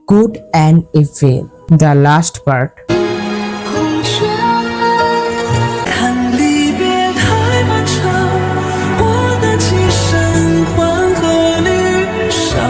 Good and Evil, the last part. 看离别太漫长，我拿起身缓和离伤。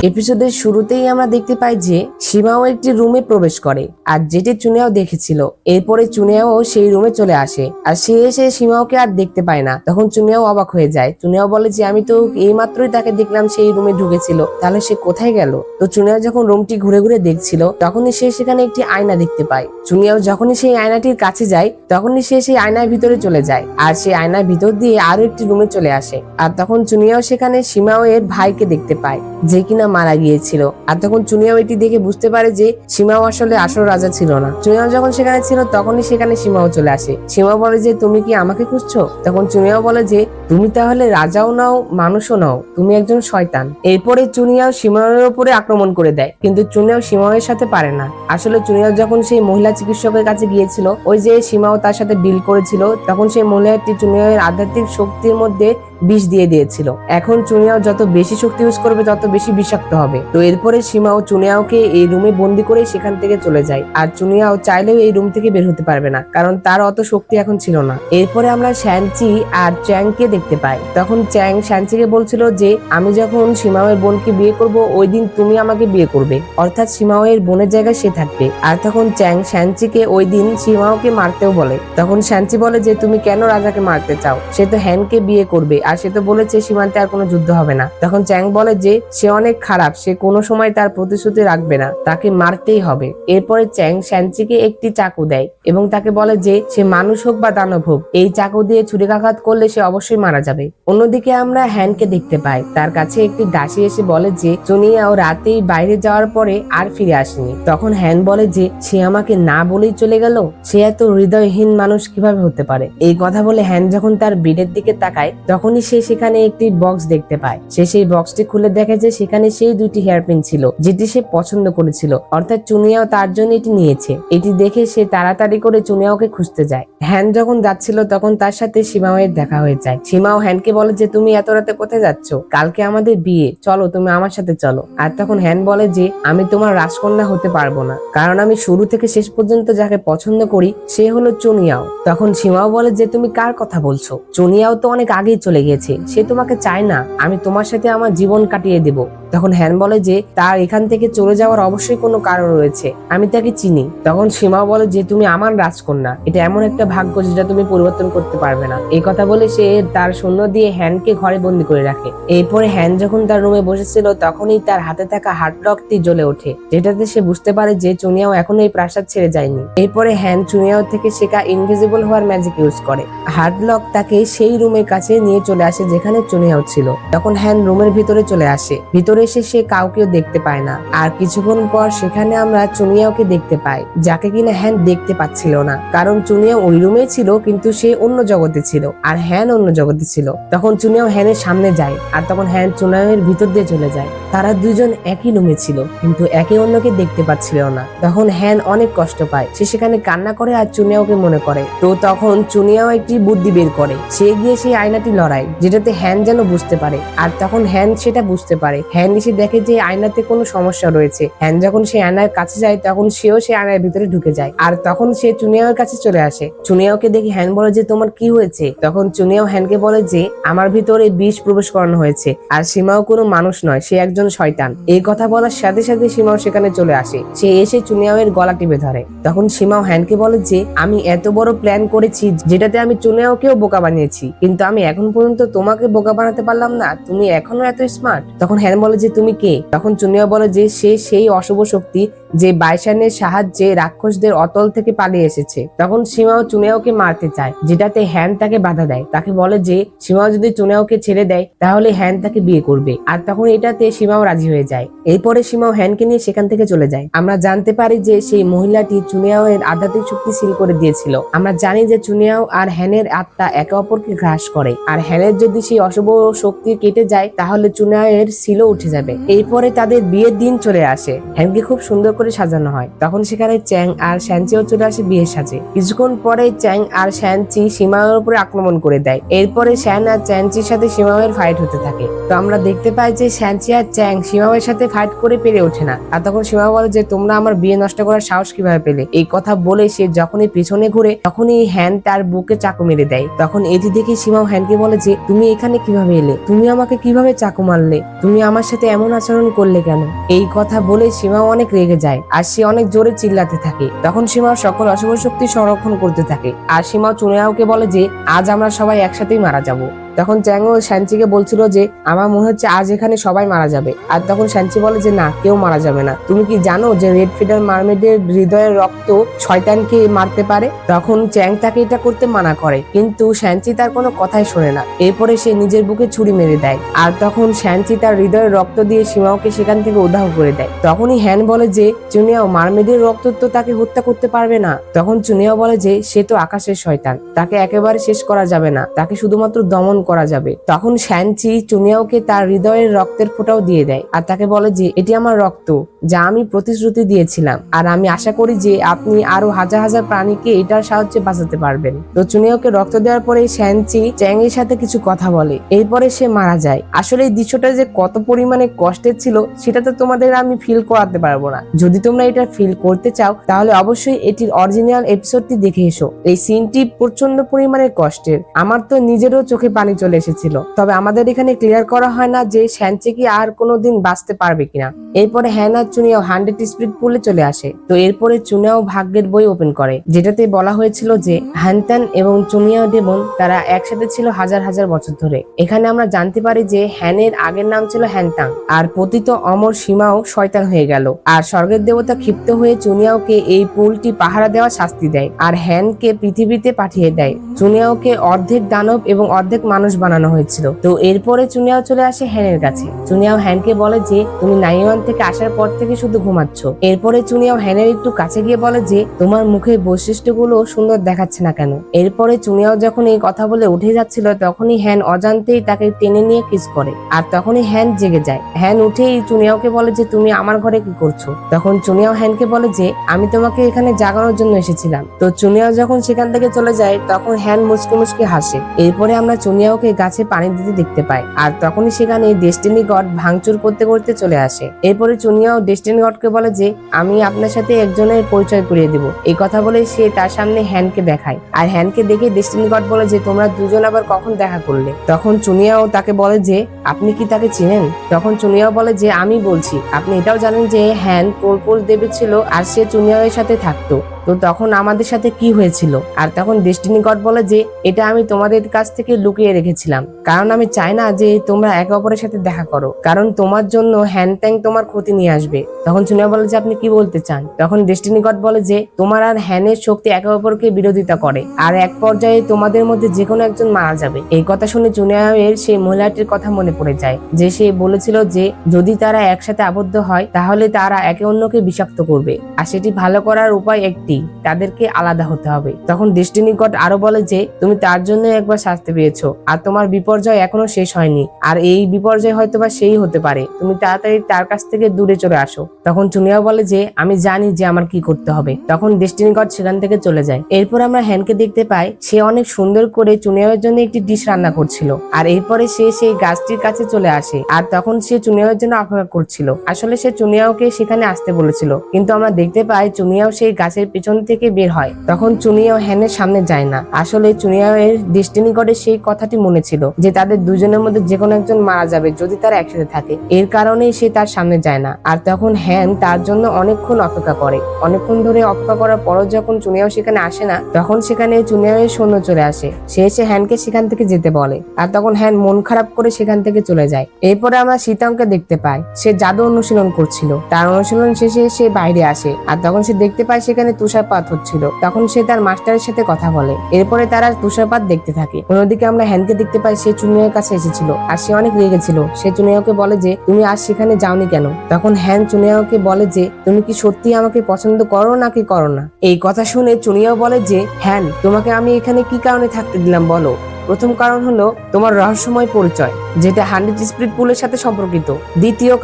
এপিসোডের শুরুতেই আমরা দেখতে পাই যে সীমাও একটি রুমে প্রবেশ করে, আর যেটি চুনিয়াও দেখেছিল। এরপরে চুনিয়াও সেই রুমে চলে আসে, আর সে এসে সীমাওকে আর দেখতে পায় না। তখন চুনিয়াও অবাক হয়ে যায়। চুনিয়াও বলে যে আমি তো এই মাত্রই তাকে দেখলাম সেই রুমে ঢুকেছিল, তাহলে সে কোথায় গেল? তো চুনিয়াও যখন রুমটি ঘুরে ঘুরে দেখছিল, তখনই সে সেখানে একটি আয়না দেখতে পায়। চুনিয়াও যখনই সেই আয়নাটির কাছে যায়, তখনই সে সেই আয়নার ভিতরে চলে যায়, আর সেই আয়নার ভিতর দিয়ে আরো একটি রুমে চলে আসে। আর তখন চুনিয়াও সেখানে সীমাও এর ভাইকে দেখতে পায়, যে কিনা মারা গিয়েছিল। আর তখন চুনিয়াও এটি দেখে বুঝতে পারে যে সীমাও আসলে আসল রাজা ছিল না। চুনিয়াও যখন সেখানে ছিল, তখনই সেখানে সীমাও চলে আসে। সীমাও বলে যে তুমি কি আমাকে খুঁজছো? তখন চুনিয়াও বলে যে তুমি তাহলে রাজাও নাও মানুষও নাও, তুমি একজন শয়তান। এরপরে চুনিয়াও সীমাওয়ের উপরে আক্রমণ করে দেয়, কিন্তু চুনিয়াও সীমাওয়ের সাথে পারে না। আসলে চুনিয়াও যখন সেই মহিলা চিকিৎসকের কাছে গিয়েছিল, ওই যে সীমাও তার সাথে ডিল করেছিল, তখন সেই মহিলাটি চুনিয়াওয়ের আধ্যাত্মিক শক্তির মধ্যে বিষ দিয়ে দিয়েছিল। এখন চুনিয়াও যত বেশি শক্তি ইউজ করবে, তত বেশি বিষাক্ত হবে। তো এরপরে সীমাও চুনিয়াওকে এই রুমে বন্দি করে সেখান থেকে চলে যায়। আর চুনিয়াও চাইলেও এই রুম থেকে বের হতে পারবে না, কারণ তার অত শক্তি এখন ছিল না। এরপরে আমরা শ্যানচি আর চ্যাংকে দেখতে পাই। তখন চ্যাং শ্যানচিকে বলছিল যে আমি যখন সীমাওয়ের বোনকে বিয়ে করব, ওই দিন তুমি আমাকে বিয়ে করবে, অর্থাৎ সীমাওয়ের বোনের জায়গায় সে থাকবে। আর তখন চ্যাং শ্যানচিকে ওই দিন সীমাওকে মারতেও বলে। তখন শ্যানচি বলে যে তুমি কেন রাজাকে মারতে চাও? সে তো হ্যানকে বিয়ে করবে, আর সে তো বলেছে সীমান্তে আর কোনো যুদ্ধ হবে না। তখন চ্যাং বলে যে সে অনেক খারাপ, সে কোনো সময় তার প্রতিশ্রুতি রাখবে না, তাকে মারতেই হবে। এরপরে চ্যাং শ্যানচিকে একটি চাকু দেয় এবং তাকে বলে যে সে মানুষ হোক বা দানব হোক, এই চাকু দিয়ে ছুরিকাঘাত করলে সে অবশ্যই মারা যাবে। অন্যদিকে আমরা হ্যানকে দেখতে পাই। তার কাছে একটি দাসী এসে বলে যে চুনিয়াও রাতেই বাইরে যাওয়ার পরে আর ফিরে আসেনি। তখন হ্যান বলে যে সে আমাকে না বলেই চলে গেল, সে এত হৃদয়হীন মানুষ কিভাবে হতে পারে? এই কথা বলে হ্যান যখন তার বেডের দিকে তাকায়, তখনই সে সেখানে একটি বক্স দেখতে পায়। সে সেই বক্সটি খুলে দেখে যে সেখানে সেই দুটি হেয়ারপিন ছিল, যেটি সে পছন্দ করেছিল, অর্থাৎ চুনিয়াও তার জন্য এটি নিয়েছে। এটি দেখে সে তাড়াতাড়ি করে চুনিয়াওকে খুঁজতে যায়। হ্যান যখন যাচ্ছিল, তখন তার সাথে সীমাওয়ের দেখা হয়ে যায়। সীমাও হ্যানকে বলে যে তুমি এত রাতে কোথায় যাচ্ছ? কালকে আমাদের বিয়ে, চলো তুমি আমার সাথে চলো। আর তখন হ্যান বলে যে আমি তোমার রাজকন্যা হতে পারবো না, কারণ আমি শুরু থেকে শেষ পর্যন্ত যাকে পছন্দ করি সে হলো চুনিয়াও। তখন সীমাও বলে যে তুমি কার কথা বলছো? চুনিয়াও তো অনেক আগেই চলে গেছে, সে তোমাকে চায় না, আমি তোমার সাথে আমার জীবন কাটিয়ে দেব। তখন হ্যান বলে যে তার এখান থেকে চলে যাওয়ার অবশ্যই কোনো কারণ রয়েছে, আমি তাকে চিনি। তখন সীমাও বলে যে তুমি আমার রাজকন্যা, এটা এমন একটা ভাগ্য যেটা তুমি পরিবর্তন করতে পারবে না। এই কথা বলে সে তার সৈন্য দিয়ে হ্যানকে ঘরে বন্দি করে রাখে। এরপরে হ্যান যখন তার রুমে বসেছিল, তখনই তার হাতে থাকা হার্ডলকটি জ্বলে ওঠে, যেটাতে সে বুঝতে পারে যে চুনিয়াও এখনো এই প্রাসাদ ছেড়ে যায়নি। এরপরে হ্যান চুনিয়াও থেকে শেখা ইনভিজিবল হওয়ার ম্যাজিক ইউজ করে। হার্ডলক তাকে সেই রুমের কাছে নিয়ে চলে আসে যেখানে চুনিয়াও ছিল। তখন হ্যান রুমের ভিতরে চলে আসে। ভিতরে এসে সে কাউকেও দেখতে পায় না। আর কিছুক্ষণ পর সেখানে আমরা চুনিয়াওকে দেখতে পাই, যাকে কিনা হ্যান দেখতে পাচ্ছিল না, কারণ চুনিয়াও ওই রুমে ছিল, কিন্তু সে অন্য জগতে ছিল আর হ্যান অন্য জগতে ছিল। তখন চুনিয়াও হ্যানের সামনে যায়, আর তখন হ্যান চুনিয়াওয়ের ভিতর দিয়ে চলে যায়। তারা দুজন একই রুমে ছিল, কিন্তু একে অন্যকে দেখতে পাচ্ছিল না। তখন হ্যান অনেক কষ্ট পায়, সে সেখানে কান্না করে আর চুনিয়াওকে মনে করে। তো তখন চুনিয়াও একটি বুদ্ধি বের করে, সে গিয়ে সেই আয়নাটি লড়ায়, যেটাতে হ্যান যেন বুঝতে পারে। আর তখন হ্যান সেটা বুঝতে পারে। হ্যান এসে দেখে যে আয়নাতে কোনো সমস্যা রয়েছে। হ্যান যখন সেই আয়নার কাছে যায়, তখন সেও সেই আয়নার ভিতরে ঢুকে যায়। আর তখন সে চুনিয়াওয়ের কাছে চলে আসে। চুনিয়াওকে দেখে হ্যান বলে যে তোমার কি হয়েছে? তখন চুনিয়াও হ্যানকে বলে যে আমার ভিতরে বিষ প্রবেশ করানো হয়েছে, আর সীমাও কোনো মানুষ নয়, সে একজন শয়তান। এই কথা বলার সাথে সাথে সীমাও সেখানে চলে আসে। সে এসে চুনিয়াওয়ের গলা টিপে ধরে। তখন সীমাও হ্যানকে বলে যে আমি এত বড় প্ল্যান করেছি, যেটাতে আমি চুনিয়াওকেও বোকা বানিয়েছি, কিন্তু আমি এখন পর্যন্ত তোমাকে বোকা বানাতে পারলাম না, তুমি এখনো এত স্মার্ট। তখন হ্যান বলে যে তুমি কে? তখন চুনিয়াও বলে যে সে সেই অশুভ শক্তি যে বাইশানের সাহায্যে রাক্ষসদের অতল থেকে পালিয়ে এসেছে। তখন সীমাও চুনিয়াওকে মারতে চায়, যেটাতে হ্যান তাকে বাধা দেয়। তাকে বলে যে সীমাও যদি চুনিয়াওকে ছেড়ে দেয়, তাহলে হ্যান তাকে বিয়ে করবে। আর তখন এটাতে সীমাও রাজি হয়ে যায়। এরপরে সীমাও হ্যানকে নিয়ে সেখান থেকে চলে যায়। আমরা জানতে পারি যে সেই মহিলাটি চুনিয়াও এর আধ্যাত্মিক শক্তি সিল করে দিয়েছিল। আমরা জানি যে চুনিয়াও আর হ্যানের আত্মা একে অপরকে গ্রাস করে, আর হ্যানের যদি সেই অশুভ শক্তি কেটে যায়, তাহলে চুনিয়াও এর সিলও উঠে যাবে। এরপরে তাদের বিয়ের দিন চলে আসে। হ্যানকে খুব সুন্দর করে করে সাজানো হয়। তখন সেখানে চ্যাং আর শ্যানচিও চলে আসে বিয়ের সাজে। কিছুক্ষণ পরে চ্যাং আর শ্যানচি সীমাওয়ের উপরে আক্রমণ করে দেয়। এরপরে শ্যান আর চ্যানচির সাথে সীমাওয়ের ফাইট হতে থাকে। তো আমরা দেখতে পাই যে শ্যানচি আর চ্যাং সীমাওয়ের সাথে ফাইট করে পেরে ওঠে না। আর তখন সীমা বলে যে তোমরা আমার বিয়ে নষ্ট করার সাহস কিভাবে পেলে। এই কথা বলে সে যখনই পিছনে ঘুরে তখনই হ্যান তার বুকে চাকু মেরে দেয়। তখন এটি দেখে সীমাও হ্যানকে বলে যে তুমি এখানে কিভাবে এলে, তুমি আমাকে কিভাবে চাকু মারলে, তুমি আমার সাথে এমন আচরণ করলে কেন। এই কথা বলে সীমাও অনেক রেগে যায় আর সে অনেক জোরে চিল্লাতে থাকে। তখন সীমাও সকল অশুভ শক্তি সংরক্ষণ করতে থাকে আর সীমাও চুনিয়াওকে বলে যে আজ আমরা সবাই একসাথেই মারা যাব। তখন চ্যাং ও শ্যানচিকে বলছিল যে আমার মনে হচ্ছে আজ এখানে সবাই মারা যাবে। আর তখন শ্যানচি বলে যে না, কেউ মারা যাবে না। তুমি কি জানো যে রেড ফিডার মারমেডের হৃদয়ের রক্ত শয়তানকে মারতে পারে। তখন চ্যাং তাকে এটা করতে মানা করে, কিন্তু শ্যানচি তার কোনো কথাই শোনে না। এরপরে সে নিজের বুকে ছুরি মেরে দেয় আর তখন শ্যানচি তার হৃদয়ের রক্ত দিয়ে সীমাওকে সেখান থেকে উধাও করে দেয়। তখনই হ্যান বলে যে চুনিয়াও মারমেডের রক্ত তো তাকে হত্যা করতে পারবে না। তখন চুনিয়াও বলে যে সে তো আকাশের শয়তান, তাকে একেবারে শেষ করা যাবে না, তাকে শুধুমাত্র দমন করা যাবে। তখন শ্যানচি চুনিয়াওকে তার হৃদয়ের রক্তের ফোঁটাও দিয়ে দেয় আর তাকে বলে যে এটি আমার রক্ত, যা আমি প্রতিশ্রুতি দিয়েছিলাম, আর আমি আশা করি যে আপনি আরো হাজার হাজার প্রাণীকে এটার সাহায্যে বাঁচাতে পারবেন। তো চুনিয়াওকে রক্ত দেওয়ার পরে শ্যানচি চ্যাং এর সাথে কিছু কথা বলে, এরপরে সে মারা যায়। আসলে এই দৃশ্যটা যে কত পরিমাণে কষ্টের ছিল সেটা তো তোমাদের আমি ফিল করাতে পারবো না। যদি তোমরা এটা ফিল করতে চাও তাহলে অবশ্যই এটির অরিজিনাল এপিসোডটি দেখে এসো। এই সিনটি প্রচন্ড পরিমাণে কষ্টের, আমার তো নিজেরও চোখে পানি চলে এসেছিল। তবে আমাদের এখানে ক্লিয়ার করা হয় না যে শ্যানচি কি আর কোনোদিন বাঁচতে পারবে কিনা। এরপরে হ্যান আর চুনিয়াও 100 স্পিড পুলে চলে আসে। তো এরপরে চুনিয়াও ভাগ্যের বই ওপেন করে, যেটাতে বলা হয়েছিল যে হ্যানতান এবং চুনিয়াও ডেমন তারা একসাথে ছিল হাজার হাজার বছর ধরে। এখানে আমরা জানতে পারি যে হ্যানের আগের নাম ছিল হ্যানতাং, আর পতিত অমর সীমাও শয়তান হয়ে গেল। আর স্বর্গের দেবতা ক্ষিপ্ত হয়ে চুনিয়াওকে এই পুলটি পাহারা দেওয়া শাস্তি দেয় আর হ্যানকে পৃথিবীতে পাঠিয়ে দেয়। চুনিয়াওকে অর্ধেক দানব এবং অর্ধেক মানুষ বানানো হয়েছিল। তো এরপরে চুনিয়াও চলে আসে হ্যানের কাছে। চুনিয়াও হ্যানকে বলে যে তুমি নাইওয়ান থেকে আসার পর থেকে শুধু ঘুমাচ্ছ। এরপরে চুনিয়াও হ্যানের একটু কাছে গিয়ে বলে যে তোমার মুখের বৈশিষ্ট্যগুলো সুন্দর দেখাচ্ছে না কেন। এরপরে চুনিয়াও যখন এই কথা বলে উঠে যাচ্ছিল তখনই হ্যান অজান্তেই তাকে টেনে নিয়ে কিস করে আর তখনই হ্যান জেগে যায়। হ্যান উঠেই চুনিয়াওকে বলে যে তুমি আমার ঘরে কি করছো। তখন চুনিয়াও হ্যানকে বলে যে আমি তোমাকে এখানে জাগানোর জন্য এসেছিলাম। তো চুনিয়াও যখন সেখান থেকে চলে যায় তখন হ্যান মুচকি মুচকি হাসে। এরপরে আমরা চুনিয়াওকে গাছে পানি দিতে দেখতে পাই আর তখনই সেখানে ডেস্টিনি গড ভাঙচুর করতে করতে চলে আসে। এরপরে চুনিয়াও ডেস্টিনি গডকে বলে যে আমি আপনার সাথে একজনের পরিচয় করিয়ে দেব। এই কথা বলে সে তার সামনে হ্যানকে দেখায় আর হ্যানকে দেখে ডেস্টিনি গড বলে যে তোমরা দুজন আবার কখন দেখা করলে। তখন চুনিয়াও তাকে বলে যে আপনি কি তাকে চিনেন। তখন চুনিয়াও বলে যে আমি বলছি, আপনি এটাও জানেন যে হ্যান পোলপোল দেবী ছিল আর সে চুনিয়াওয়ের সাথে থাকতো, তো তখন আমাদের সাথে কি হয়েছিল। আর তখন ডেস্টিনি গড বলে যে এটা আমি তোমাদের কাছ থেকে লুকিয়ে রেখেছিলাম, কারণ আমি চাই না যে তোমরা একে অপরের সাথে দেখা করো, কারণ তোমার জন্য হ্যানত্যাং তোমার ক্ষতি নিয়ে আসবে। তখন চুনিয়া বলে যে আপনি কি বলতে চান। তখন ডেস্টিনি গড বলে যে তোমার আর হ্যানের শক্তি একে অপরকে বিরোধিতা করে আর এক পর্যায়ে তোমাদের মধ্যে যে কোনো একজন মারা যাবে। এই কথা শুনে চুনিয়ায়ের সেই মহিলাটির কথা মনে পড়ে যায় যে সে বলেছিল যে যদি তারা একসাথে আবদ্ধ হয় তাহলে তারা একে অন্যকে বিষাক্ত করবে, আর সেটি ভালো করার উপায় একটি, তাদেরকে আলাদা হতে হবে। তখন ডেস্টিনি গড আরো বলে যে তুমি তার জন্য একবার শাস্তি পেয়েছো আর তোমার বিপর্যয় এখনো শেষ হয়নি, আর এই বিপর্যয় হয়তোবা সেই হতে পারে, তুমি তাড়াতাড়ি তার কাছ থেকে দূরে চলে আসো। তখন চুনিয়া বলে যে আমি জানি যে আমার কি করতে হবে। তখন ডেস্টিনি গড সেখান থেকে চলে যায়। এরপর আমরা হ্যানকে দেখতে পাই সে অনেক সুন্দর করে চুনিয়ার জন্য একটি ডিশ রান্না করছিল আর এরপরে সে সেই গাছটির কাছে চলে আসে আর তখন সে চুনিয়ার জন্য অপেক্ষা করছিল। আসলে সে চুনিয়াওকে সেখানে আসতে বলেছিল, কিন্তু আমরা দেখতে পাই চুনিয়াও সেই গাছের পিছন থেকে বের হয়। তখন চুনিয়াও হ্যানের সামনে যায় না। আসলে চুনিয়াওয়ের ডেস্টিনি গডের সেই কথাটি মনে ছিল যে তাদের দুজনের মধ্যে যে কোনো একজন মারা যাবে যদি তারা একসাথে থাকে, এর কারণেই সে তার সামনে যায় না। আর তখন হ্যান তার জন্য অনেকক্ষণ অপেক্ষা করে। অনেকক্ষণ ধরে অপেক্ষা করার পরও যখন চুনিয়াও সেখানে আসে না তখন সেখানে চুনিয়াওয়ের সৈন্য চলে আসে। সে এসে হ্যানকে সেখান থেকে যেতে বলে আর তখন হ্যান মন খারাপ করে সেখান থেকে চলে যায়। এরপরে আমরা সীতাংকে দেখতে পাই সে জাদু অনুশীলন করছিল। তার অনুশীলন শেষে সে বাইরে আসে আর তখন সে দেখতে পায় সেখানে তুষারপাত হচ্ছিল। তখন সে তার মাস্টারের সাথে কথা বলে। এরপরে তারা তুষারপাত দেখতে থাকে। অন্যদিকে আমরা হ্যানকে দেখতে পাই সে চুনিয়ার কাছে এসেছিল আর সে অনেক রেগেছিল। সে চুনিয়াকে বলে যে তুমি আজ সেখানে যাওনি কেন। তখন হ্যান চুনিয়াকে বলে যে তুমি কি সত্যি আমাকে পছন্দ করো নাকি করো না। এই কথা শুনে চুনিয়াও বলে যে হ্যান তোমাকে আমি এখানে কি কারণে থাকতে দিলাম বলো। প্রথম কারণ হলো তোমার রহস্যময় পরিচয়, যেটা 100 স্পিরিট পুলের সাথে সম্পর্কিত। দ্বিতীয়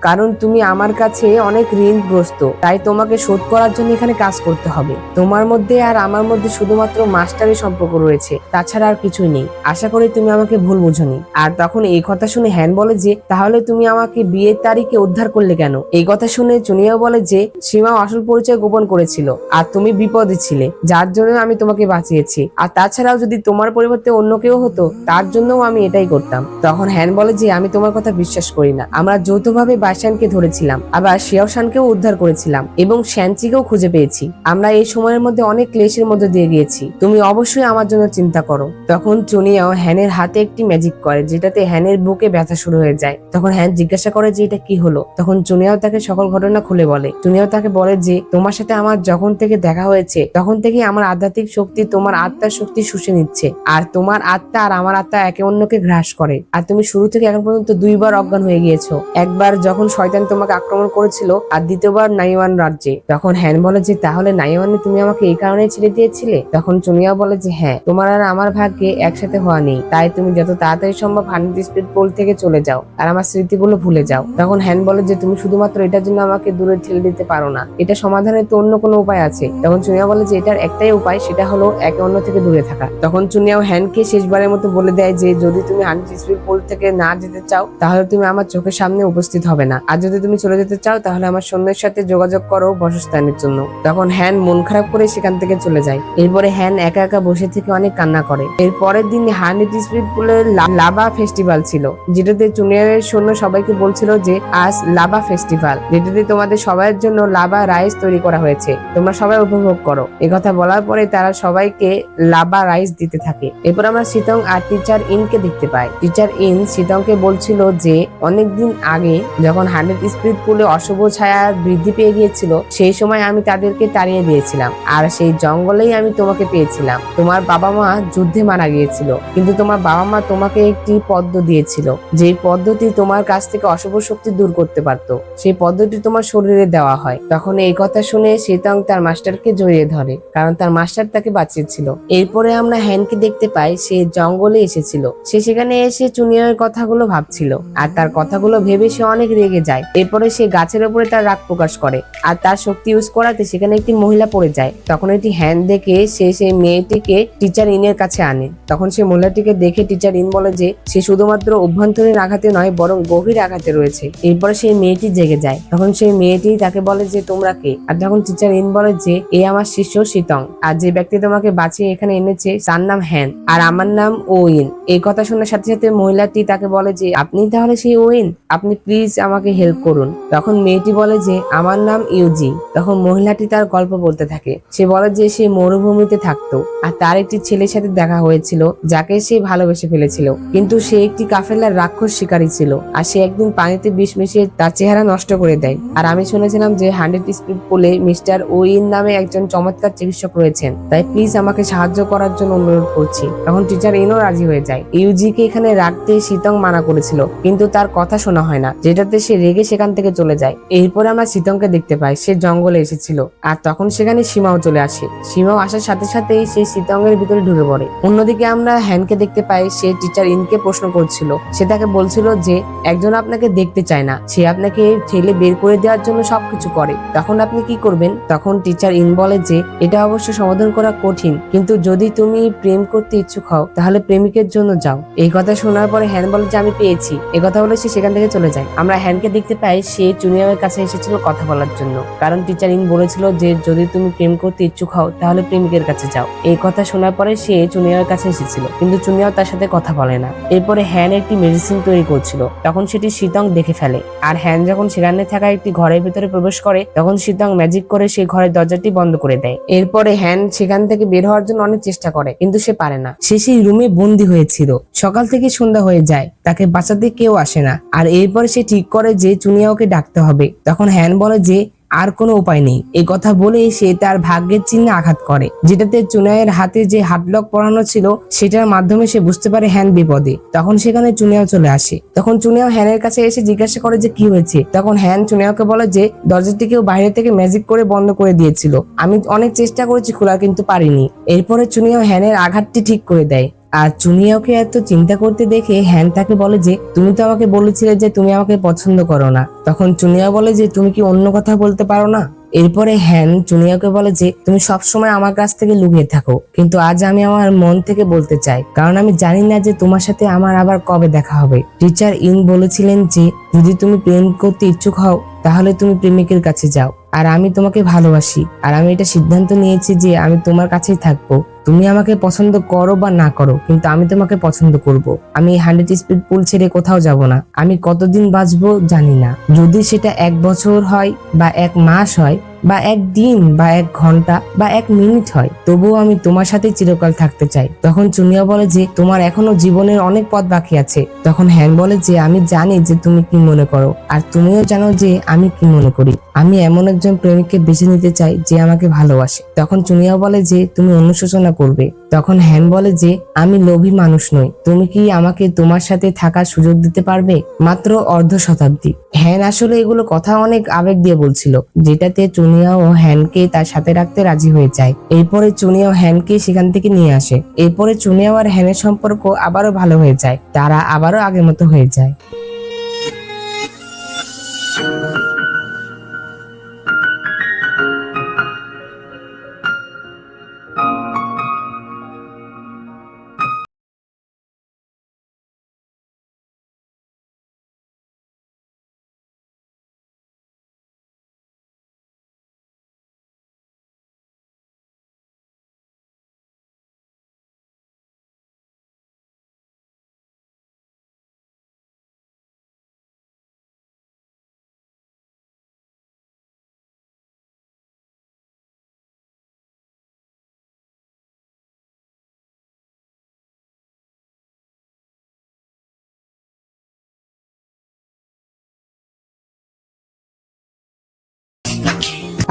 কারণ তুমি আমার কাছে অনেক ঋণগ্রস্ত, তাই তোমাকে শোধ করার জন্য এখানে কাজ করতে হবে। তোমার মধ্যে আর আমার মধ্যে শুধুমাত্র মাস্টারের সম্পর্ক রয়েছে, তাছাড়া আর কিছুই নেই। আশা করি তুমি আমাকে ভুল বোঝনি। আর তখন এই কথা শুনে হ্যান বলে যে, তাহলে তুমি আমাকে বিয়ের তারিখে উদ্ধার করলে কেন? এই কথা শুনে চুনিয়াও বলে যে, সীমাও আসল পরিচয় গোপন করেছিল আর তুমি বিপদে ছিলে, যার জন্য আমি তোমাকে বাঁচিয়েছি। আর তাছাড়াও যদি তোমার পরিবর্তে অন্য কেউ হতো, তার জন্যও আমি এটাই করতাম। তখন হ্যান বলে যে, আমি তোমার কথা বিশ্বাস করি না। আমরা যৌথভাবে বাইশানকে ধরেছিলাম, আবার শিয়াওশানকেও উদ্ধার করেছিলাম এবং শ্যানচিকেও খুঁজে পেয়েছি। আমরা এই সময়ের মধ্যে অনেক ক্লেশের মধ্যে দিয়ে গিয়েছি। তুমি অবশ্যই আমার জন্য চিন্তা করো। তখন চুনিয়াও হ্যানের হাতে একটি ম্যাজিক করে, যেটাতে হ্যানের বুকে ব্যথা শুরু হয়ে যায়। তখন হ্যান জিজ্ঞাসা করে যে এটা কি হলো। তখন চুনিয়াও তাকে সকল ঘটনা খুলে বলে। চুনিয়াও তাকে বলে যে, তোমার সাথে আমার যখন থেকে দেখা হয়েছে, তখন থেকে আমার আধ্যাত্মিক শক্তি তোমার আত্মার শক্তি শুষে নিচ্ছে, আর তোমার আত্মা আর আমার আত্মা একে অন্যকে গ্রাস করে। আর তুমি শুরু থেকে এখন পর্যন্ত 2 বার অজ্ঞান হয়ে গিয়েছো। একবার যখন শয়তান তোমাকে আক্রমণ করেছিল, আর দ্বিতীয়বার নাইওয়ান রাজ্যে। তখন হ্যান বলে যে, তাহলে নাইওয়ানে তুমি আমাকে এই কারণে ছেড়ে দিয়েছিলে? তখন চুনিয়াও বলে যে, হ্যাঁ, তোমার আর আমার ভাগ্যে একসাথে হওয়া নেই, তাই তুমি যত তাড়াতাড়ি সম্ভব 100 স্পিড পোল থেকে চলে যাও আর আমার স্মৃতিগুলো ভুলে যাও। তখন হ্যান বলে যে, তুমি শুধুমাত্র এটার জন্য আমাকে দূরে ঠেলে দিতে পারো না, এটা সমাধানের তো অন্য কোনো উপায় আছে। তখন চুনিয়া বলে যে, এটার একটাই উপায়, সেটা হলো একে অন্য থেকে দূরে থাকা। তখন চুনিয়াও হ্যানকে শেষবারের মতো বলে দেয় যে, যদি তুমি 100 স্পিড পোল থেকে না যেতে চাও, তাহলে তুমি আমার চোখের সামনে উপস্থিত হবে না, আর যদি তুমি চলে যেতে চাও, তাহলে আমার সৈন্যের সাথে যোগাযোগ করো বাসস্থানের জন্য। তখন হ্যান মন খারাপ করে সেখান থেকে চলে যায়। এরপরে হ্যান একা একা বসে থেকে অনেক কান্না করে। এর পরের দিন 100 স্পিড পুলের লাভা ফেস্টিভ্যাল ছিল, যেটাতে চুনিয়ারের সৈন্য সবাইকে বলছিল যে আজ লাভা ফেস্টিভ্যাল, যেটাতে তোমাদের সবার জন্য লাভা রাইস তৈরি করা হয়েছে, তোমরা সবাই উপভোগ করো। এই কথা বলার পরে তারা সবাইকে লাভা রাইস দিতে থাকে। এরপর আমরা সিতং আর টিচার ইনকে দেখতে পাই। টিচার ইন সিতংকে বলছিল যে, অনেকদিন আগে যখন 100 স্পিড পুলে অশুভ ছায়া বৃদ্ধি পেয়ে গিয়েছিল, সেই সময় আমি তাদেরকে তাড়িয়ে দিয়েছিলাম, আর সেই জঙ্গলেই আমি তোমাকে পেয়েছিলাম। তোমার বাবা মা যুদ্ধে মারা গিয়েছিল, কিন্তু তোমার বাবা মা তোমাকে একটি পদ্ম দিয়েছিল, যে পদ্ধতি তোমার কাছ থেকে অশুভ শক্তি দূর করতে পারত। সেই পদ্ধতি তোমার শরীরে দেওয়া হয়। তখন এই কথা শুনে সিতং তার মাস্টারকে জড়িয়ে ধরে, কারণ তার মাস্টার তাকে বাঁচিয়েছিল। এরপরে আমরা হ্যানকে দেখতে পাই, সে জঙ্গলে এসেছিল। সে সেখানে এসে চুনিয়ার কথাগুলো ভাবছিল, আর তার কথাগুলো ভেবে সে অনেক রেগে যায়। এরপরে সে গাছের উপরে তার রাগ প্রকাশ করে, আর তার শক্তি ইউজ করাতে সেখানে একটি মহিলা পড়ে যায়। তখন এটি হ্যান দেখে সে সেই মেয়েটিকে টিচার ইনের কাছে আনে। তখন সে মহিলাটিকে দেখে টিচার ইন বলে যে, সে শুধুমাত্র অভ্যন্তরীণ আঘাতে নয়, বরং গভীর আঘাতে রয়েছে। এরপরে সেই মেয়েটি জেগে যায়। তখন সেই মেয়েটি তাকে বলে যে, তোমরা কে? আর তখন টিচার ইন বলে যে, এ আমার শিষ্য সিতং, আর যে ব্যক্তি তোমাকে বাঁচিয়ে এখানে এনেছে তার নাম হ্যান, আর আমার নাম ওইন। এই কথা শোনার সাথে সাথে মহিলাটি তাকে বলে যে, আপনি তাহলে সেই ওইন, আপনি প্লিজ আমাকে হেল্প করুন। তখন মেয়েটি বলে যে, আমার নাম ইউজি। তখন মহিলাটি তার গল্প বলতে থাকে। সে বলে যে সে মরুভূমিতে থাকতো, আর তার একটি ছেলের সাথে দেখা হয়েছিল, যাকে সে ভালোবেসে ফেলেছিল, কিন্তু সে একটি কাফেলার রাক্ষস শিকারী ছিল, আর সে একদিন পানিতে বিষ মিশিয়ে তার চেহারা নষ্ট করে দেয়। আর আমি শুনেছিলাম যে 100 স্পিড পুলে মিস্টার ওইন নামে একজন চমৎকার চিকিৎসক রয়েছেন, তাই প্লিজ আমাকে সাহায্য করার জন্য অনুরোধ করছি। তখন টিচার ইনও রাজি হয়ে যায়। ইউজিকে এখানে রাখতে সিতং মানা করেছিল, কিন্তু তার কথা শোনা হয় না, যেটাতে সে রেগে সেখান থেকে চলে যায়। এরপরে আমরা সিতংকে দেখতে পাই, সে জঙ্গলে এসেছিল, আর তখন সেখানে সীমাও চলে আসে। সীমাও আসার সাথে সাথেই সে সিতং এর ভিতরে ঢুকে পড়ে। অন্যদিকে আমরা হ্যানকে দেখতে পাই, সে টিচার ইনকে প্রশ্ন করছিল। সে তাকে বলছিল যে, একজন আপনাকে দেখতে চায় না, সে আপনাকে ঠেলে বের করে দেওয়ার জন্য সবকিছু করে, তখন আপনি কি করবেন? তখন টিচার ইন বলে যে, এটা অবশ্য সমাধান করা কঠিন, কিন্তু যদি তুমি প্রেম করতে ইচ্ছুক হও, তাহলে প্রেমিকের জন্য যাও। এই কথা শোনার পরে হ্যান বলে যে, আমি পেয়েছি। এই কথা বলে সে সেখান থেকে চলে যায়। আমরা হ্যানকে দেখতে পাই, সে চুনিয়াওয়ের কাছে এসেছিল কথা বলার জন্য, কারণ টিচার ইন বলেছিল যে, যদি তুমি প্রেম করতে ইচ্ছুক হও, তাহলে প্রেমিকের কাছে যাও। এই কথা শোনার পরে সে চুনিয়াওয়ের কাছে এসেছিল, কিন্তু চুনিয়াও তার সাথে কথা বলে না। এরপরে হ্যান একটি মেডিসিন তৈরি করছিল, তখন সেটি সিতং দেখে ফেলে। আর হ্যান যখন সেখানে থাকা একটি ঘরের ভিতরে প্রবেশ করে, তখন সিতং ম্যাজিক করে সেই ঘরের দরজাটি বন্ধ করে দেয়। এরপরে হ্যান সেখান থেকে বের হওয়ার জন্য অনেক চেষ্টা করে, কিন্তু সে পারে না। সে সেই রুমে বন্দী হয়েছিল। সকাল থেকে সন্ধ্যা হয়ে যায়, তাকে বাঁচাতে কেউ আসে না। আর এরপরে সে ঠিক করে যে চুনিয়াওকে ডাকতে হবে। তখন হ্যান বলে যে, আর কোনো উপায় নেই। এই কথা বলে সে তার ভাগ্যের চিহ্নে আঘাত করে, যেটাতে চুনিয়াওয়ের হাতে যে হাতলক পরানো ছিল, সেটার মাধ্যমে সে বুঝতে পারে হ্যান বিপদে। তখন সেখানে চুনিয়াও চলে আসে। তখন চুনিয়াও হ্যানের কাছে এসে জিজ্ঞাসা করে যে কি হয়েছে। তখন হ্যান চুনিয়াওকে বলে যে, দরজাটি কেউ বাইরে থেকে ম্যাজিক করে বন্ধ করে দিয়েছিল, আমি অনেক চেষ্টা করেছি খোলা, কিন্তু পারিনি। এরপরে চুনিয়াও হ্যানের আঘাতটি ঠিক করে দেয়। আর চুনিয়াওকে এত চিন্তা করতে দেখে হ্যান তাকে বলে যে তুমি তো আমাকে বলেছিলে যে তুমি আমাকে পছন্দ করো না। তখন চুনিয়া বলে যে তুমি কি অন্য কথা বলতে পারো না। এরপরে হ্যান চুনিয়াকে বলে যে তুমি সবসময় আমার কাছ থেকে লুকিয়ে থাকো, কিন্তু আজ আমি আমার মন থেকে বলতে চাই, কারণ আমি জানি না যে তোমার সাথে আমার আবার কবে দেখা হবে। টিচার ইন বলেছিলেন যে যদি তুমি প্রেম করতে ইচ্ছুক হও তাহলে তুমি প্রেমিকের কাছে যাও, আর আমি তোমাকে ভালোবাসি, আর আমি এটা সিদ্ধান্ত নিয়েছি যে আমি তোমার কাছেই থাকবো। তুমি আমাকে পছন্দ করো বা না করো, কিন্তু আমি তোমাকে পছন্দ করব। আমি 100 স্পিড পুল ছেড়ে কোথাও যাব না। আমি কতদিন বাঁচবো জানি না, যদি সেটা 1 বছর হয় বা 1 মাস হয় বা 1 দিন বা 1 ঘন্টা বা 1 মিনিট হয়, তবুও আমি তোমার সাথে চিরকাল থাকতে চাই। তখন চুনিয়া বলে যে তোমার এখনো জীবনের অনেক পথ বাকি আছে। তখন হ্যান বলে যে আমি জানি যে তুমি কি মনে করো, আর তুমিও জানো যে আমি কি মনে করি। আমি এমন একজন প্রেমিককে বেছে নিতে চাই যে আমাকে ভালোবাসে। তখন চুনিয়া বলে যে তুমি অনুশোচনা করবে। তখন হ্যান বলে যে আমি লোভী মানুষ নই, তুমি কি আমাকে তোমার সাথে থাকার সুযোগ দিতে পারবে? মাত্র অর্ধ শতাব্দী। হ্যান আসলে এগুলো কথা অনেক আবেগ দিয়ে বলছিল, যেটাতে চুনিয়াও হ্যানকে তার সাথে রাখতে রাজি হয়ে যায়। এরপরে চুনিয়াও হ্যানকে সেখান থেকে নিয়ে আসে। এরপরে চুনিয়াও আর হ্যানের সম্পর্ক আবারও ভালো হয়ে যায়, তারা আবারও আগের মতো হয়ে যায়।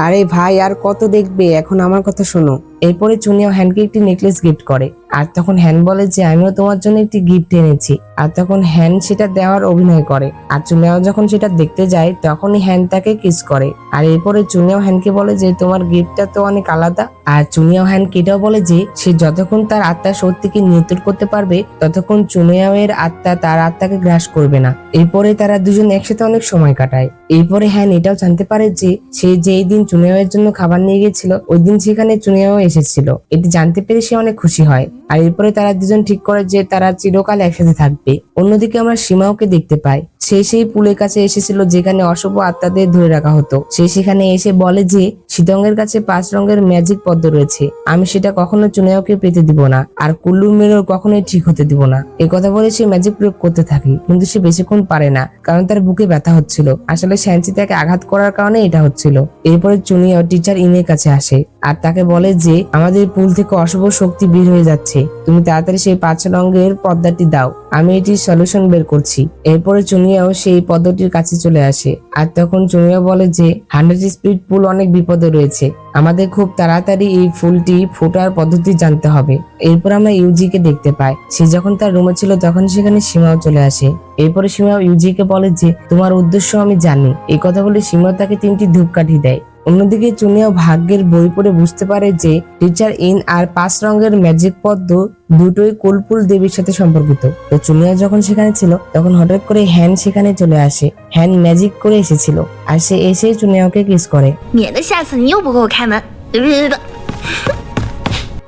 আরে ভাই আর কত দেখবে, এখন আমার কথা শোনো। এরপরে চুনিয়া হ্যানকে একটি নেকলেস গিফট করে, আর তখন হ্যান বলে যে আমিও তোমার জন্য একটি গিফট এনেছি। আর তখন হ্যান সেটা দেওয়ার অভিনয় করে, আর চুনিয়াও যখন সেটা দেখতে যায় তখনই হ্যান তাকে কিস করে। আর এরপরে চুনিয়াও হ্যানকে বলে যে তোমার গিফটটা তো অনেক আলাদা। আর চুনিয়াও হ্যানকে এটাও বলে যে সে যতক্ষণ তার আত্মার শক্তিকে নিয়ন্ত্রণ করতে পারবে ততক্ষণ চুনিয়াও এর আত্মা তার আত্মাকে গ্রাস করবে না। এরপরে তারা দুজন একসাথে অনেক সময় কাটায়। এরপরে হ্যান এটাও জানতে পারে যে সে যেই দিন চুনিয়াওয়ের জন্য খাবার নিয়ে গিয়েছিল ওই দিন সেখানে চুনিয়াও এসেছিল। এটি জানতে পেরে সে অনেক খুশি হয়। আর এরপরে তারা দুজন ঠিক করে যে তারা চিরকাল একসাথে থাকবে। অন্যদিকে আমরা সীমাওকে দেখতে পাই, সে সেই পুলের কাছে এসেছিল যেখানে অশুভ আত্মাদের ধরে রাখা হতো। সে সেখানে এসে বলে যে শীতঙ্গের কাছে 5 রঙের ম্যাজিক পদ্ম রয়েছে, আমি সেটা কখনো চুনিয়াওকে পেতে দিব না, আর কুল্লু মেরোর কখনোই ঠিক হতে দিব না। এই কথা বলে সে ম্যাজিক প্রয়োগ করতে থাকে, কিন্তু সে বেশিক্ষণ পারে না, কারণ তার বুকে ব্যথা হচ্ছিল। আসলে শ্যানচি তাকে আঘাত করার কারণে এটা হচ্ছিল। এরপরে চুনিয়াও টিচার ইনের কাছে আসে আর তাকে বলে যে আমাদের পুল থেকে অশুভ শক্তি বের হয়ে যাচ্ছে, তুমি তাড়াতাড়ি সেই 5 রঙের পর্দাটি দাও, আমি এটির সলিউশন বের করছি। এরপরে চুনিয়াও সেই পদ্মটির কাছে চলে আসে, আর তখন চুনিয়া বলে যে 100 স্পিড পুল অনেক বিপদে রয়েছে, আমাদের খুব তাড়াতাড়ি এই ফুলটি ফোটার পদ্ধতি জানতে হবে। এরপর আমরা ইউজিকে দেখতে পাই, সে যখন তার রুমে ছিল তখন সেখানে সীমাও চলে আসে। এরপরে সীমাও ইউজিকে বলে যে তোমার উদ্দেশ্য আমি জানি। এই কথা বলে সীমাও তাকে 3টি ধূপকাঠি দেয়। অন্যদিকে চুনিয়াও ভাগ্যের বই পড়ে বুঝতে পারে যে টিচার ইন আর 5 রঙের ম্যাজিক পদ্ম দুটোই কুলপুল দেবীর সাথে সম্পর্কিত। তো চুনিয়া যখন সেখানে ছিল তখন হঠাৎ করে হ্যান সেখানে চলে আসে। হ্যান ম্যাজিক করে এসেছিল, আর সে এসে চুনিয়াকে কিস করে।免得下次你又不给我开门。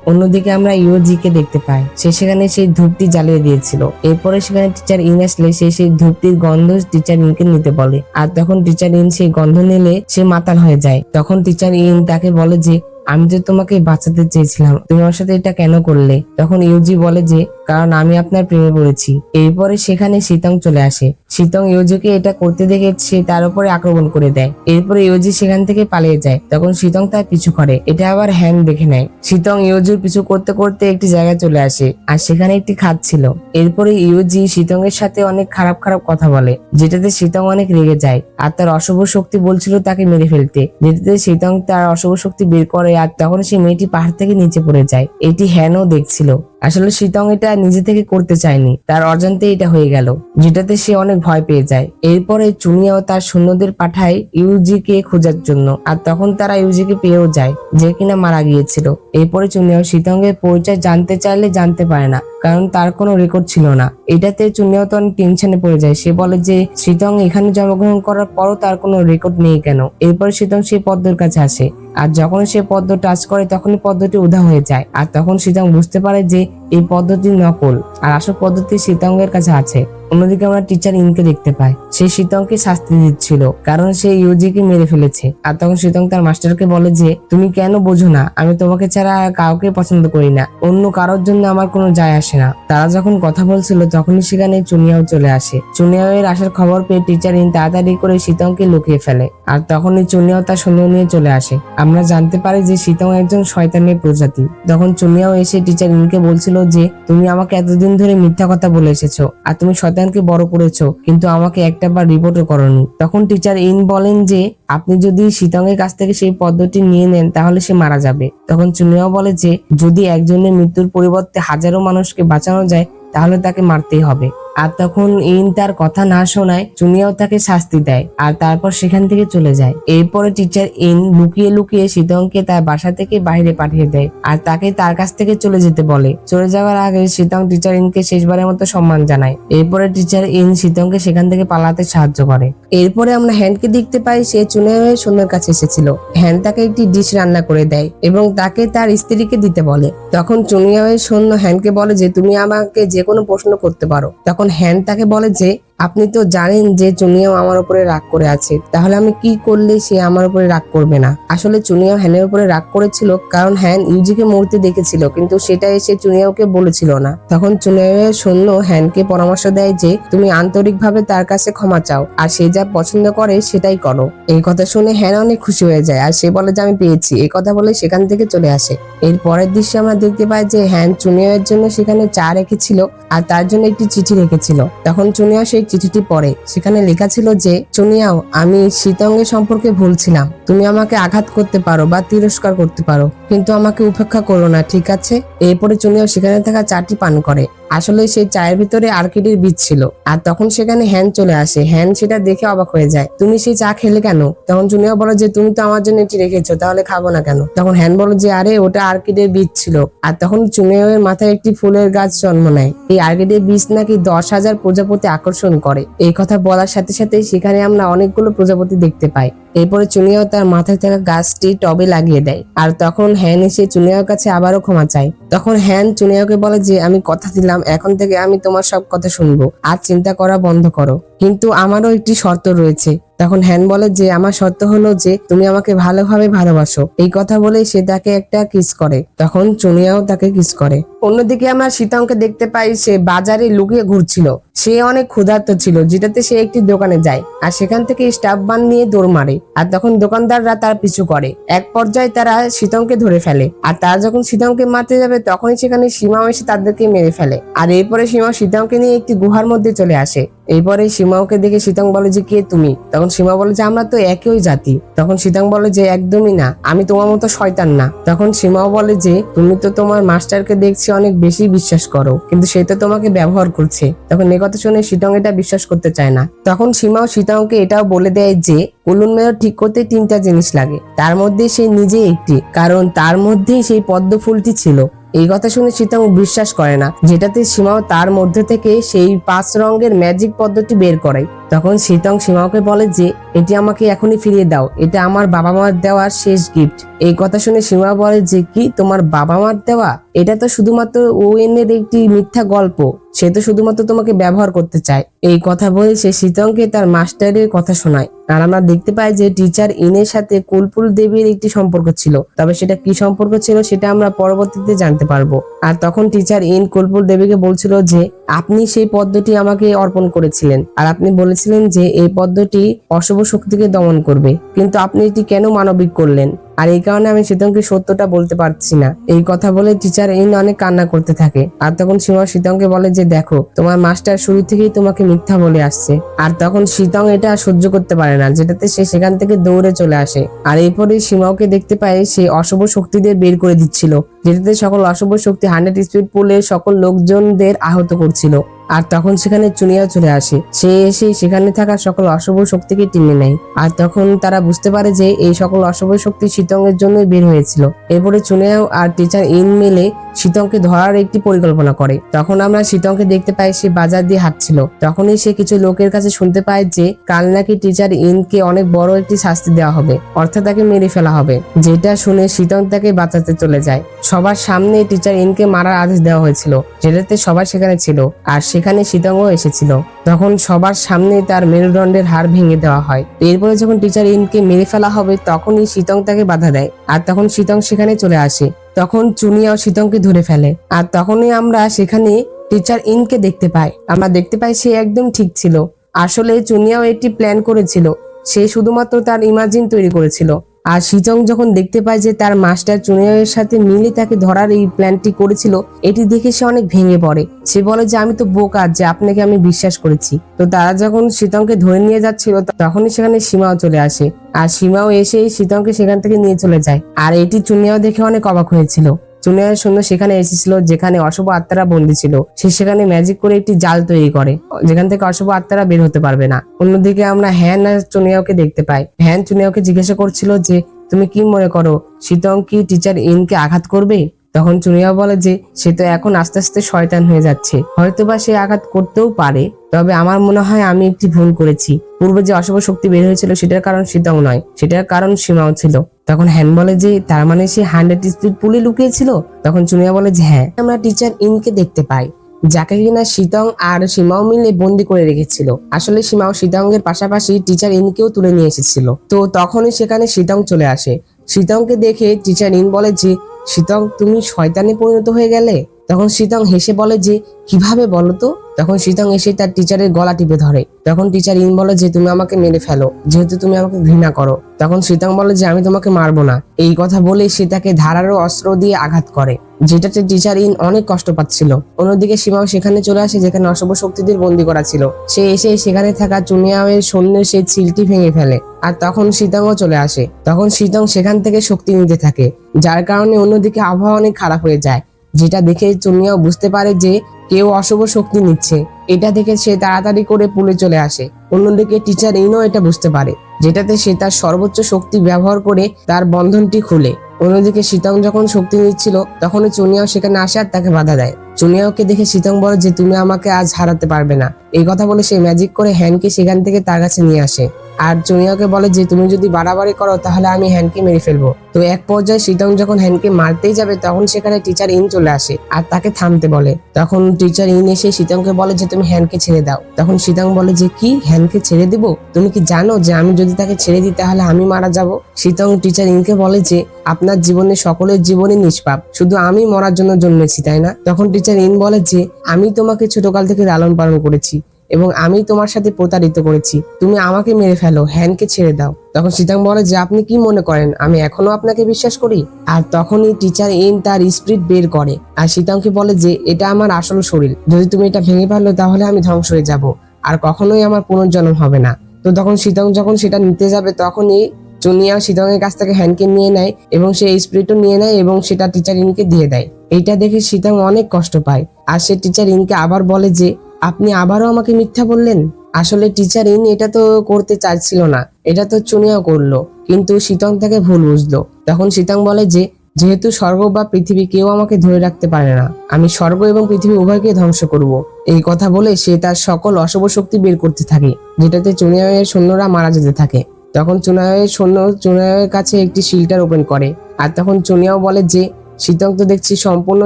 অন্যদিকে আমরা ইউজিকে দেখতে পাই, সে সেখানে সেই ধূপটি জ্বালিয়ে দিয়েছিল। এরপরে সেখানে টিচার ইন আসলে সে সেই ধূপটির গন্ধ টিচার ইনকে নিতে বলে, আর তখন টিচার ইন সেই গন্ধ নিলে সে মাতাল হয়ে যায়। তখন টিচার ইন তাকে বলে যে আমি তো তোমাকে বাঁচাতে চেয়েছিলাম, তুমি আমার সাথে এটা কেন করলে? তখন ইউজি বলে যে কারণ আমি আপনার প্রেমে পড়েছি। এরপরে সেখানে শীতং চলে আসে। শীতং ইউজিকে এটা করতে দেখে সে তার উপরে আক্রমণ করে দেয়। এরপরে ইউজি সেখান থেকে পালিয়ে যায়। তখন শীতং তার পিছু করে, এটা আবার হ্যান দেখে নেয়। শীতং ইউজির পিছু করতে করতে একটি জায়গায় চলে আসে, আর সেখানে একটি খাদ ছিল। এরপরে ইউজি শীতং এর সাথে অনেক খারাপ খারাপ কথা বলে, যেটাতে শীতং অনেক রেগে যায়, আর তার অশুভ শক্তি বলছিল তাকে মেরে ফেলতে, যেটাতে শীতং তার অশুভ শক্তি বের করে, আর তখন সেই মেয়েটি পাহাড় থেকে নিচে পড়ে যায়। এটি হ্যানও দেখছিল। আসলে শীতং এটা নিজে থেকে করতে চায়নি, তার অজান্তে এটা হয়ে গেল, যেটাতে সে অনেক ভয় পেয়ে যায়। এরপরে চুনিয়াও তার সৈন্যদের পাঠায় ইউজিকে খোঁজার জন্য, আর তখন তারা ইউজিকে পেয়েও যায়, যে কিনা মারা গিয়েছিল। এরপরে চুনিয়াও শীতঙ্গের পরিচয় জানতে চাইলে জানতে পারে না, কারণ তার কোনো রেকর্ড ছিল না। এটাতে চুনিয়াও তো অনেক টেনশনে পড়ে যায়। সে বলে যে শীতং এখানে জন্মগ্রহণ করার পরও তার কোনো রেকর্ড নেই কেন। এরপর শীতং সেই পদ্মের কাছে আসে, আর যখন সে পদ্ম টাচ করে তখনই পদ্মটি উধাও হয়ে যায়। আর তখন শীতং বুঝতে পারে যে এই পদ্ধতি নকল, আর আসল পদ্ধতি শীতঙ্গের কাছে আছে। অন্যদিকে আমরা টিচার ইনকে দেখতে পাই, সে শীতংকে শাস্তি দিচ্ছিল কারণ সে ইউজিকে মেরে ফেলেছে। আর তখন শীতং তার মাস্টারকে বলে যে তুমি কেন বোঝো না, আমি তোমাকে ছাড়া কাউকে পছন্দ করি না, অন্য কারোর জন্য আমার কোনো যায় আসে না। তারা যখন কথা বলছিল তখনই সেখানে চুনিয়াও চলে আসে। চুনিয়াও এর আসার খবর পেয়ে টিচার ইন তাড়াতাড়ি করে শীতংকে লুকিয়ে ফেলে, আর তখনই চুনিয়াও তার সৈন্য নিয়ে চলে আসে। আমরা জানতে পারি যে শীতং একজন শয়তানের প্রজাতি। তখন চুনিয়াও এসে টিচার ইনকে বলছিল যে তুমি আমাকে এতদিন ধরে মিথ্যা কথা বলে এসেছো, আর তুমি শয়তানকে বড় করেছো, কিন্তু আমাকে একটা বার রিপোর্টও করনি। তখন টিচার ইন বলেন যে আপনি যদি শীতংয়ের কাছ থেকে সেই পদ্ধতি নিয়ে নেন তাহলে সে মারা যাবে। তখন চুনিয়াও বলে যে যদি একজনের মৃত্যুর পরিবর্তে হাজারো মানুষকে বাঁচানো যায় তাহলে তাকে মারতেই হবে। আর তখন ইন তার কথা না শোনায় চুনিয়াও তাকে শাস্তি দেয়, আর তারপর সেখান থেকে চলে যায়। এরপরে টিচার ইন লুকিয়ে লুকিয়ে শীতংকে তার বাসা থেকে বাইরে পাঠিয়ে দেয়, আর তাকে তার কাছ থেকে চলে যেতে বলে। চলে যাওয়ার আগে শীতং টিচার ইনকে শেষবারের মতো সম্মান জানায়। এরপরে টিচার ইন শীতংকে সেখান থেকে পালাতে সাহায্য করে। এরপরে আমরা হ্যান্ডকে দেখতে পাই, সে চুনিয়াওয়ের সৈন্যের কাছে এসেছিল। হ্যান্ড তাকে একটি ডিশ রান্না করে দেয় এবং তাকে তার স্ত্রীকে দিতে বলে। তখন চুনিয়াওয়ের সৈন্য হ্যান্ডকে বলে যে তুমি আমাকে যে কোনো প্রশ্ন করতে পারো। তখন হ্যান্ড তাকে বলে যে আপনি তো জানেন যে চুনিয়াও আমার উপরে রাগ করে আছে, তাহলে আমি কি করলে সে আমার উপরে রাগ করবে না। আসলে চুনিয়াও হ্যানের উপরে রাগ করেছিল কারণ হ্যান ইউজিকে মরতে দেখেছিল, কিন্তু সেটা এসে চুনিয়াওকে বলেছিল না। তখন চুনিয়াওয়ের সৈন্য হ্যানকে পরামর্শ দেয় যে তুমি আন্তরিকভাবে তার কাছে ক্ষমা চাও, আর সে যা পছন্দ করে সেটাই করো। এই কথা শুনে হ্যান অনেক খুশি হয়ে যায়, আর সে বলে যে আমি পেয়েছি। এই কথা বলে সেখান থেকে চলে আসে। এর পরের দৃশ্যে আমরা দেখতে পাই যে হ্যান চুনিয়াওয়ের জন্য সেখানে চা রেখেছিল, আর তার জন্য একটি চিঠি রেখেছিল। তখন চুনিয়াও সেই চিঠিটি পড়ে। সেখানে লেখা ছিল যে চুনিয়াও, আমি শীতঙ্গের সম্পর্কে ভুলছিলাম। তুমি আমাকে আঘাত করতে পারো বা তিরস্কার করতে পারো, কিন্তু আমাকে উপেক্ষা করো না, ঠিক আছে? এরপরে চুনিয়াও সেখানে থাকা চাটি পান করে। আসলে সেই চায়ের ভিতরে আর্কিডের বীজ ছিল। আর তখন সেখানে হ্যান চলে আসে। হ্যান সেটা দেখে অবাক হয়ে যায়, তুমি সেই চা খেলে কেন? তখন চুনিয়াও বলে যে তুমি তো আমার জন্য এটি রেখেছো, তাহলে খাবো না কেন? তখন হ্যান বলে যে আরে ওটা আর্কিডের বীজ ছিল। আর তখন চুনিয়াওয়ের মাথায় একটি ফুলের গাছ জন্ম নেয়। এই আর্কিডের বীজ নাকি 10,000 প্রজাপতি আকর্ষণ করে। এই কথা বলার সাথে সাথে সেখানে আমরা অনেকগুলো প্রজাপতি দেখতে পাই। এরপরে চুনিয়াও তার মাথায় থাকা গাছটি টবে লাগিয়ে দেয়। আর তখন হ্যান এসে চুনিয়াওর কাছে আবারও ক্ষমা চায়। তখন হ্যান চুনিয়াওকে বলে যে আমি কথা দিলাম এখন থেকে আমি তোমার সব কথা শুনবো, আর চিন্তা করা বন্ধ করো, কিন্তু আমারও একটি শর্ত রয়েছে। তখন হ্যান বলে যে আমার শর্ত হলো যে তুমি আমাকে ভালোভাবে ভালোবাসো। এই কথা বলে সে তাকে একটা কিস করে। তখন চুনিয়াও তাকে কিস করে। অন্যদিকে আমরা শীতংকে দেখতে পাই, সে বাজারে লুকিয়ে ঘুরছিল। সে অনেক ক্ষুধার্ত ছিল, যেটাতে সে একটি দোকানে যায়, আর সেখান থেকে স্টাফ বান নিয়ে দৌড় মারে। আর তখন দোকানদাররা তার পিছু করে। এক পর্যায়ে তারা শীতংকে ধরে ফেলে। আর তারা যখন শীতংকে মারতে যাবে তখনই সেখানে সীমাও এসে তাদেরকে মেরে ফেলে। আর এরপরে সীমা শীতংকে নিয়ে একটি গুহার মধ্যে চলে আসে। এরপরে সীমাওকে দেখে শীতং বলে যে কে তুমি? তখন সীমা বলে যে আমরা তো একই জাতি। তখন শীতং বলে যে একদমই না, আমি তোমার মতো শয়তান না। তখন সীমাও বলে যে তুমি তো তোমার মাস্টারকে দেখছি অনেক বেশি বিশ্বাস করো, কিন্তু সে তো তোমাকে ব্যবহার করছে। তখন এ কথা শুনে শীতং এটা বিশ্বাস করতে চায় না। তখন সীমাও শীতংকে এটাও বলে দেয় যে কুলুন মেয়র ঠিক করতে 3টা জিনিস লাগে, তার মধ্যে সে নিজে একটি, কারণ তার মধ্যেই সেই পদ্ম ফুলটি ছিল। এই কথা শুনে শীতং বিশ্বাস করে না, যেটাতে সীমাও তার মধ্যে থেকে সেই 5 রঙের ম্যাজিক পদ্ধতি বের করে। তখন শীতং সীমাওকে বলে যে এটি আমাকে এখনই ফিরিয়ে দাও, এটা আমার বাবা মার দেওয়ার শেষ গিফট। এই কথা শুনে সীমা বলে যে কি তোমার বাবা মার দেওয়া? এটা তো শুধুমাত্র ওয়েনের একটি মিথ্যা গল্প, সে তো শুধুমাত্র তোমাকে ব্যবহার করতে চায়। এই কথা বলে সে শীতংকে তার মাস্টারের কথা শোনায়। আর আমরা দেখতে পাই যে টিচার ইনের সাথে কুলপুল দেবীর একটি সম্পর্ক ছিল, তবে সেটা কি সম্পর্ক ছিল সেটা আমরা পরবর্তীতে জানতে পারবো। আর তখন টিচার ইন কুলপুল দেবীকে বলছিল যে আপনি সেই পদ্মটি আমাকে অর্পণ করেছিলেন, আর আপনি বলেছিলেন যে এই পদ্মটি অশুভ শক্তিকে দমন করবে, কিন্তু আপনি এটি কেন মানবিক করলেন? আর এই কারণে আমি শীতংকে সত্যটা বলতে পারছি না। এই কথা বলে টিচার ইন অনেক কান্না করতে থাকে। আর তখন সীমা শীতংকে বলে যে দেখো তোমার মাস্টার শুরু থেকেই তোমাকে মিথ্যা বলে আসছে। আর তখন শীতং এটা সহ্য করতে পারে না, যেটাতে সে সেখান থেকে দৌড়ে চলে আসে। আর এরপরে সীমাওকে দেখতে পায় সে অশুভ শক্তিদের বের করে দিচ্ছিল। যেটাতে সকল অশুভ শক্তি 100 স্পিড পুলে সকল লোকজনদের আহত করছিল। আর তখন সেখানে চুনিয়া চলে আসে, সে এসে সেখানে থাকা সকল অশুভ শক্তিকে টেনে নেয়। আর তখন তারা বুঝতে পারে যে এই সকল অশুভ শক্তি শীতঙ্গের জন্যই বের হয়েছিল। এরপরে চুনিয়াও আর টিচার ইন মিলে শীতংকে ধরার একটি পরিকল্পনা করে। তখন আমরা শীতংকে দেখতে পাই সে বাজার দিয়ে হাঁটছিল। তখনই সে কিছু লোকের কাছে শুনতে পায় যে কাল নাকি টিচার ইনকে অনেক বড় একটি শাস্তি দেওয়া হবে, অর্থাৎ তাকে মেরে ফেলা হবে। যেটা শুনে শীতং তাকে বাঁচাতে চলে যায়। সবার সামনে টিচার ইনকে মারার আদেশ দেওয়া হয়েছিল, যেটাতে সবাই সেখানে ছিল আর সেখানে শীতংও এসেছিল। তখন সবার সামনে তার মেরুদণ্ডের হাড় ভেঙে দেওয়া হয়। এরপরে যখন টিচার ইনকে মেরে ফেলা হবে তখনই শীতং তাকে বাধা দেয় আর তখন শীতং সেখানে চলে আসে। তখন চুনিয়াও শীতংকে ধরে ফেলে আর তখনই আমরা সেখানে টিচার ইনকে দেখতে পাই। আমরা দেখতে পাই সে একদম ঠিক ছিল। আসলে চুনিয়াও একটি প্ল্যান করেছিল, সে শুধুমাত্র তার ইমাজিন তৈরি করেছিল। আর শীতং যখন দেখতে পায় যে তার মাস্টার চুনিয়াওয়ের সাথে মিলে তাকে ধরার এই প্ল্যানটি করেছিল, এটি দেখে সে অনেক ভেঙে পড়ে। সে বলে যে আমি তো বোকা যে আপনাকে আমি বিশ্বাস করেছি। তো তারা যখন শীতংকে ধরে নিয়ে যাচ্ছিল তখনই সেখানে সীমাও চলে আসে আর সীমাও এসে শীতংকে সেখান থেকে নিয়ে চলে যায়। আর এটি চুনিয়াও দেখে অনেক অবাক হয়েছিল। চুনিয়ার সৈন্য সেখানে এসেছিল যেখানে অশুভ আত্মারা বন্দী ছিল। সে সেখানে ম্যাজিক করে একটি জাল তৈরি করে যেখান থেকে অশুভ আত্মারা বের হতে পারবে না। অন্যদিকে আমরা হ্যান আর চুনিয়াওকে দেখতে পাই। হ্যান চুনিয়াওকে জিজ্ঞাসা করছিল যে তুমি কি মনে করো শীতং কি টিচার ইনকে আঘাত করবে? তখন চুনিয়াও বলে যে সে তো এখন আস্তে আস্তে শয়তান হয়ে যাচ্ছে, হয়তোবা সে আঘাত করতেও পারে, তবে আমার মনে হয় আমি একটি ভুল করেছি। পূর্বে যে অশুভ শক্তি বের হয়েছিল সেটার কারণ শীতং নয়, সেটার কারণ সীমাও ছিল। তখন হ্যান বলে যে তার মানে সে 100 স্পিড পুলে লুকিয়েছিল। তখন চুনিয়া বলে যে হ্যাঁ, আমরা টিচার ইনকে দেখতে পাই যাকে কিনা শীতং আর সীমাও মিলে বন্দি করে রেখেছিল। আসলে সীমাও শীতংয়ের পাশাপাশি টিচার ইনকেও তুলে নিয়ে এসেছিল। তো তখনই সেখানে শীতং চলে আসে। শীতংকে দেখে টিচার ইন বলে যে শীতং তুমি শয়তানে পরিণত হয়ে গেলে। তখন শীতং হেসে বলে যে কিভাবে বলো তো? তখন শীতং এসে তার টিচারের গলা টিপে ধরে। তখন টিচার ইন বলে যে তুমি আমাকে মেরে ফেলো যেহেতু তুমি আমাকে ঘৃণা করো। তখন শীতং বলে যে আমি তোমাকে মারবো না। এই কথা বলে সে তাকে ধারালো অস্ত্র দিয়ে আঘাত করে, যেটাতে টিচার ইন অনেক কষ্ট পাচ্ছিল। অন্যদিকে সীমাও সেখানে চলে আসে যেখানে অশুভ শক্তিদের বন্দী করা ছিল। সে এসে সেখানে থাকা চুনিয়াওয়ের সৈন্যের সেই ছিলটি ভেঙে ফেলে আর তখন শীতংও চলে আসে। তখন শীতং সেখান থেকে শক্তি নিতে থাকে, যার কারণে অন্যদিকে আবহাওয়া অনেক খারাপ হয়ে যায়। যেটা দেখে চুনিয়াও বুঝতে পারে যে কেউ অশুভ শক্তি নিচ্ছে। এটা দেখে সে তাড়াতাড়ি করে পুলে চলে আসে। অন্যদিকে টিচার ইনও এটা বুঝতে পারে, যেটাতে সে তার সর্বোচ্চ শক্তি ব্যবহার করে তার বন্ধনটি খুলে। অন্যদিকে শীতং যখন শক্তি নিচ্ছিল তখনই চুনিয়াও সেখানে আসে আর তাকে বাধা দেয়। চুনিয়াওকে দেখে শীতং বলে যে তুমি আমাকে আজ হারাতে পারবে না। এই কথা বলে সে ম্যাজিক করে হ্যানকে সেখান থেকে তার কাছে নিয়ে আসে আর চুনিয়াওকে বলে যে তুমি যদি বাড়াবাড়ি করো তাহলে আমি হ্যানকে মেরে ফেলবো। তো এক পর্যায়ে শীতং যখন হ্যানকে মারতেই যাবে তখন সেখানে টিচার ইন চলে আসে আর তাকে থামতে বলে। তখন টিচার ইন এসে শীতংকে বলে যে তুমি হ্যানকে ছেড়ে দাও। তখন শীতং বলে যে কি হ্যানকে ছেড়ে দিব? তুমি কি জানো যে আমি যদি তাকে ছেড়ে দিই তাহলে আমি মারা যাব? শীতং টিচার ইনকে বলে যে আপনার জীবনে সকলের জীবনই নিষ্পাপ, শুধু আমি মরার জন্য জন্মেছি তাই না? তখন টিচার ইন বলে যে আমি তোমাকে ছোটকাল থেকে লালন পালন করেছি এবং আমি তোমার সাথে প্রতারিত করেছি, তুমি আমাকে মেরে ফেলো, হ্যানকে ছেড়ে দাও। তখন শীতং বলে যে আপনি কি মনে করেন আমি এখনো আপনাকে বিশ্বাস করি? আর তখনই টিচার ইন তার স্পিরিট বের করে আর শীতংকে বলে যে এটা আমার আসল শরীর, যদি তুমি এটা ভেঙে ফেলো তাহলে আমি ধ্বংস হয়ে যাব আর কখনোই আমার পুনর্জন্ম হবে না। তো তখন শীতং যখন সেটা নিতে যাবে তখনই চুনিয়া শীতংয়ের কাছ থেকে হ্যানকে নিয়ে নেয় এবং সে স্পিরিটও নিয়ে নেয় এবং সেটা টিচার ইনকে দিয়ে দেয়। এইটা দেখে শীতং অনেক কষ্ট পায় আর সে টিচার ইনকে আবার বলে যে আপনি আবারও আমাকে মিথ্যা বললেন। আসলে টিচার ইন এটা তো করতে চাইছিল না, এটা তো চুনিয়াও করলো, কিন্তু শীতং তাকে ভুল বুঝলো। তখন শীতং বলে যে যেহেতু স্বর্গ বা পৃথিবী কেউ আমাকে ধরে রাখতে পারে না, আমি স্বর্গ এবং পৃথিবী উভয়কে ধ্বংস করব। এই কথা বলে সে তার সকল অশুভ শক্তি বের করতে থাকে, যেটাতে চুনিয়াওয়ের সৈন্যরা মারা যেতে থাকে। তখন চুনিয়াওয়ের সৈন্য চুনিয়াওয়ের কাছে একটি শিল্টার ওপেন করে আর তখন চুনিয়াও বলে যে শীতং তো দেখছি সম্পূর্ণ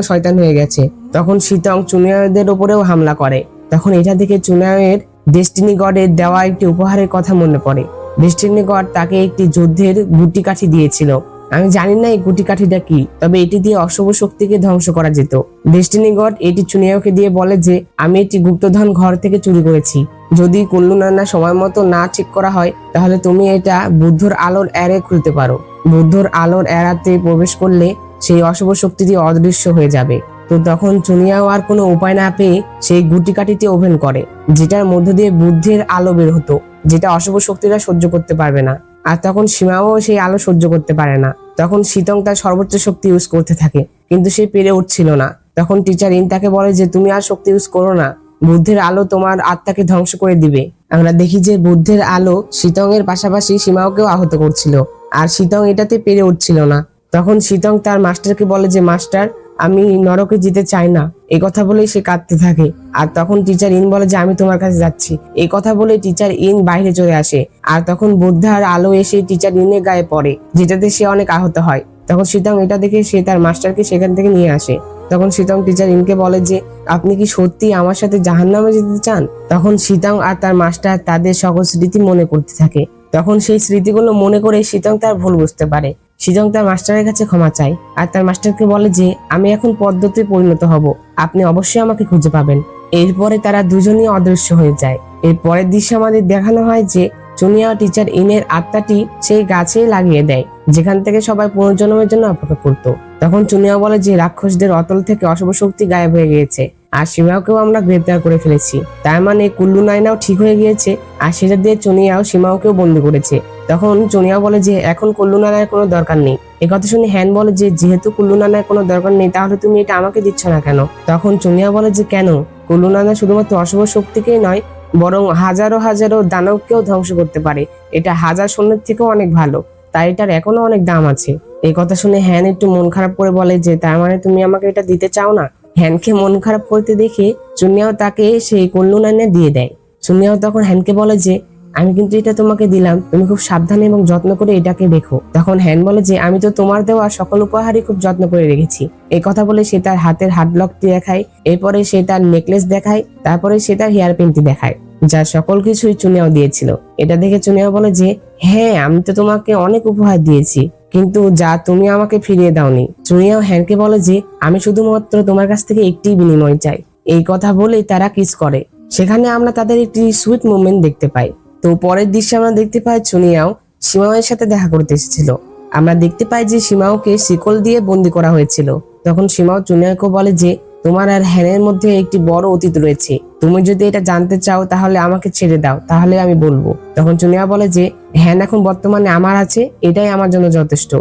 শয়তান হয়ে গেছে। তখন শীতং চুনিয়াওয়ের উপরেও হামলা করে। তখন এটা দেখে চুনিয়াওয়ের ডেস্টিনি গডের দেওয়া একটি উপহারের কথা মনে পড়ে। ডেস্টিনি গড তাকে একটি যুদ্ধের গুটি কাঠি দিয়েছিল। আমি জানি না এই গুটি কাঠিটা কি, তবে এটি দিয়ে অশুভ শক্তিকে ধ্বংস করা যেত। ডেস্টিনি গড এটি চুনিয়াওকে দিয়ে বলে যে আমি একটি গুপ্তধন ঘর থেকে চুরি করেছি, যদি কুল্লু নানা সময় মতো না ঠিক করা হয় তাহলে তুমি এটা বুদ্ধর আলোর এরে খুলতে পারো। বুদ্ধর আলোর এরাতে প্রবেশ করলে সেই অশুভ শক্তিটি অদৃশ্য হয়ে যাবে। তো তখন চুনিয়াও আর কোনো উপায় না পেয়ে সেই গুটি কাঠিটি ওপেন করে, যেটার মধ্য দিয়ে বুদ্ধের আলো বের হতো, যেটা অশুভ শক্তিরা সহ্য করতে পারবে না। আর তখন সীমাও সেই আলো সহ্য করতে পারে না। তখন শীতং তার সর্বোচ্চ শক্তি ইউজ করতে থাকে, কিন্তু সে পেরে উঠছিল না। তখন টিচার ইন তাকে বলে যে তুমি আর শক্তি ইউজ করো না, বুদ্ধের আলো তোমার আত্মাকে ধ্বংস করে দিবে। আমরা দেখি যে বুদ্ধের আলো শীতং এর পাশাপাশি সীমাওকেও আহত করছিল, আর শীতং এটাতে পেরে উঠছিল না। তখন শীতং তার মাস্টারকে বলে যে মাস্টার, আমি নরকে যেতে চাই না। এই কথা বলেই সে কাঁদতে থাকে। আর তখন টিচার ইন বলে যে আমি তোমার কাছে যাচ্ছি। এই কথা বলে টিচার ইন বাইরে চলে আসে, আর তখন বুদ্ধার আলো এসে টিচার ইনের গায়ে পড়ে, যেটাতে সে অনেক আহত হয়। তখন শীতং এটা দেখে সে তার মাস্টারকে সেখান থেকে নিয়ে আসে। তখন শীতং টিচার ইনকে বলে যে আপনি কি সত্যি আমার সাথে জাহান্নামে যেতে চান? তখন শীতং আর তার মাস্টার তাদের সকল স্মৃতি মনে করতে থাকে। তখন সেই স্মৃতিগুলো মনে করে শীতং তার ভুল বুঝতে পারে। শীতং তার মাস্টারের কাছে ক্ষমা চায়, আর তার মাস্টারকে বলে যে আমি এখন পদ্মতে পরিণত হব, আপনি অবশ্যই আমাকে খুঁজে পাবেন। এরপরে তারা দুজনই অদৃশ্য হয়ে যায়। এর পরের দৃশ্যে আমাদের দেখানো হয় যে চুনিয়া টিচার ইনের আত্মাটি সেই গাছে লাগিয়ে দেয়, যেখান থেকে সবাই পুনর্জন্মের জন্য অপেক্ষা করত। তখন চুনিয়া বলে যে রাক্ষসদের অতল থেকে অশুভ শক্তি গায়েব হয়ে গিয়েছে, আর সীমাওকেও আমরা গ্রেপ্তার করে ফেলেছি। তার মানে কুল্লু নাইনাও ঠিক হয়ে গিয়েছে, আর সেটা দিয়ে চুনিয়াও সীমাওকেও বন্দি করেছে। তখন চুনিয়া বলে যে এখন কুল্লু নানার কোনো দরকার নেই। এই কথা শুনে হ্যান বলে যে যেহেতু কুল্লু নানার কোনো দরকার নেই, তাহলে তুমি এটা আমাকে দিচ্ছ না কেন? তখন চুনিয়া বলে যে কেন, কুল্লু নানা শুধুমাত্র অশুভ শক্তিকেই নয়, বরং হাজারো হাজারো দানবকেও ধ্বংস করতে পারে। এটা হাজার সৈন্যের থেকেও অনেক ভালো, তাই এটার এখনো অনেক দাম আছে। এই কথা শুনে হ্যান একটু মন খারাপ করে বলে যে তার মানে তুমি আমাকে এটা দিতে চাও না? হ্যানকে মন খারাপ করতে দেখে চুনিয়াও তাকে সেই কুল্লু নানা দিয়ে দেয়। চুনিয়াও তখন হ্যানকে বলে যে আমি কিন্তু এটা তোমাকে দিলাম, তুমি খুব সাবধানে এবং যত্ন করে এটাকে দেখো। তখন হ্যান বলে যে আমি তো তোমার দেওয়া সকল উপহারই খুব যত্ন করে রেখেছি। এই কথা বলে সে তার হাতের হাত ব্লকটি দেখায়, এরপরে সে তার নেকলেস দেখায়, তারপরে সে তার হেয়ার পিনটি দেখায়, যা সকল কিছুই চুনিয়াও দিয়েছিল। এটা দেখে চুনিয়াও বলে যে হ্যাঁ, আমি তো তোমাকে অনেক উপহার দিয়েছি, কিন্তু যা তুমি আমাকে ফিরিয়ে দাওনি। চুনিয়াও হ্যানকে বলে যে আমি শুধুমাত্র তোমার কাছ থেকে একটি বিনিময় চাই। এই কথা বলেই তারা কিস করে। সেখানে আমরা তাদের একটি সুইট মুভমেন্ট দেখতে পাই। তো পরের দৃশ্যে আমরা দেখতে পাই চুনিয়াও সীমাওয়ের সাথে দেখা করতে এসেছিল। আমরা দেখতে পাই যে সীমাওকে শিকল দিয়ে বন্দি করা হয়েছিল। তখন সীমাও চুনিয়াকে বলে যে তোমার আর হ্যানের মধ্যে একটি বড় অতীত রয়েছে, তুমি যদি এটা জানতে চাও তাহলে আমাকে ছেড়ে দাও, তাহলে আমি বলবো। তখন চুনিয়া বলে যে হ্যান এখন বর্তমানে আমার আছে, এটাই আমার জন্য যথেষ্ট,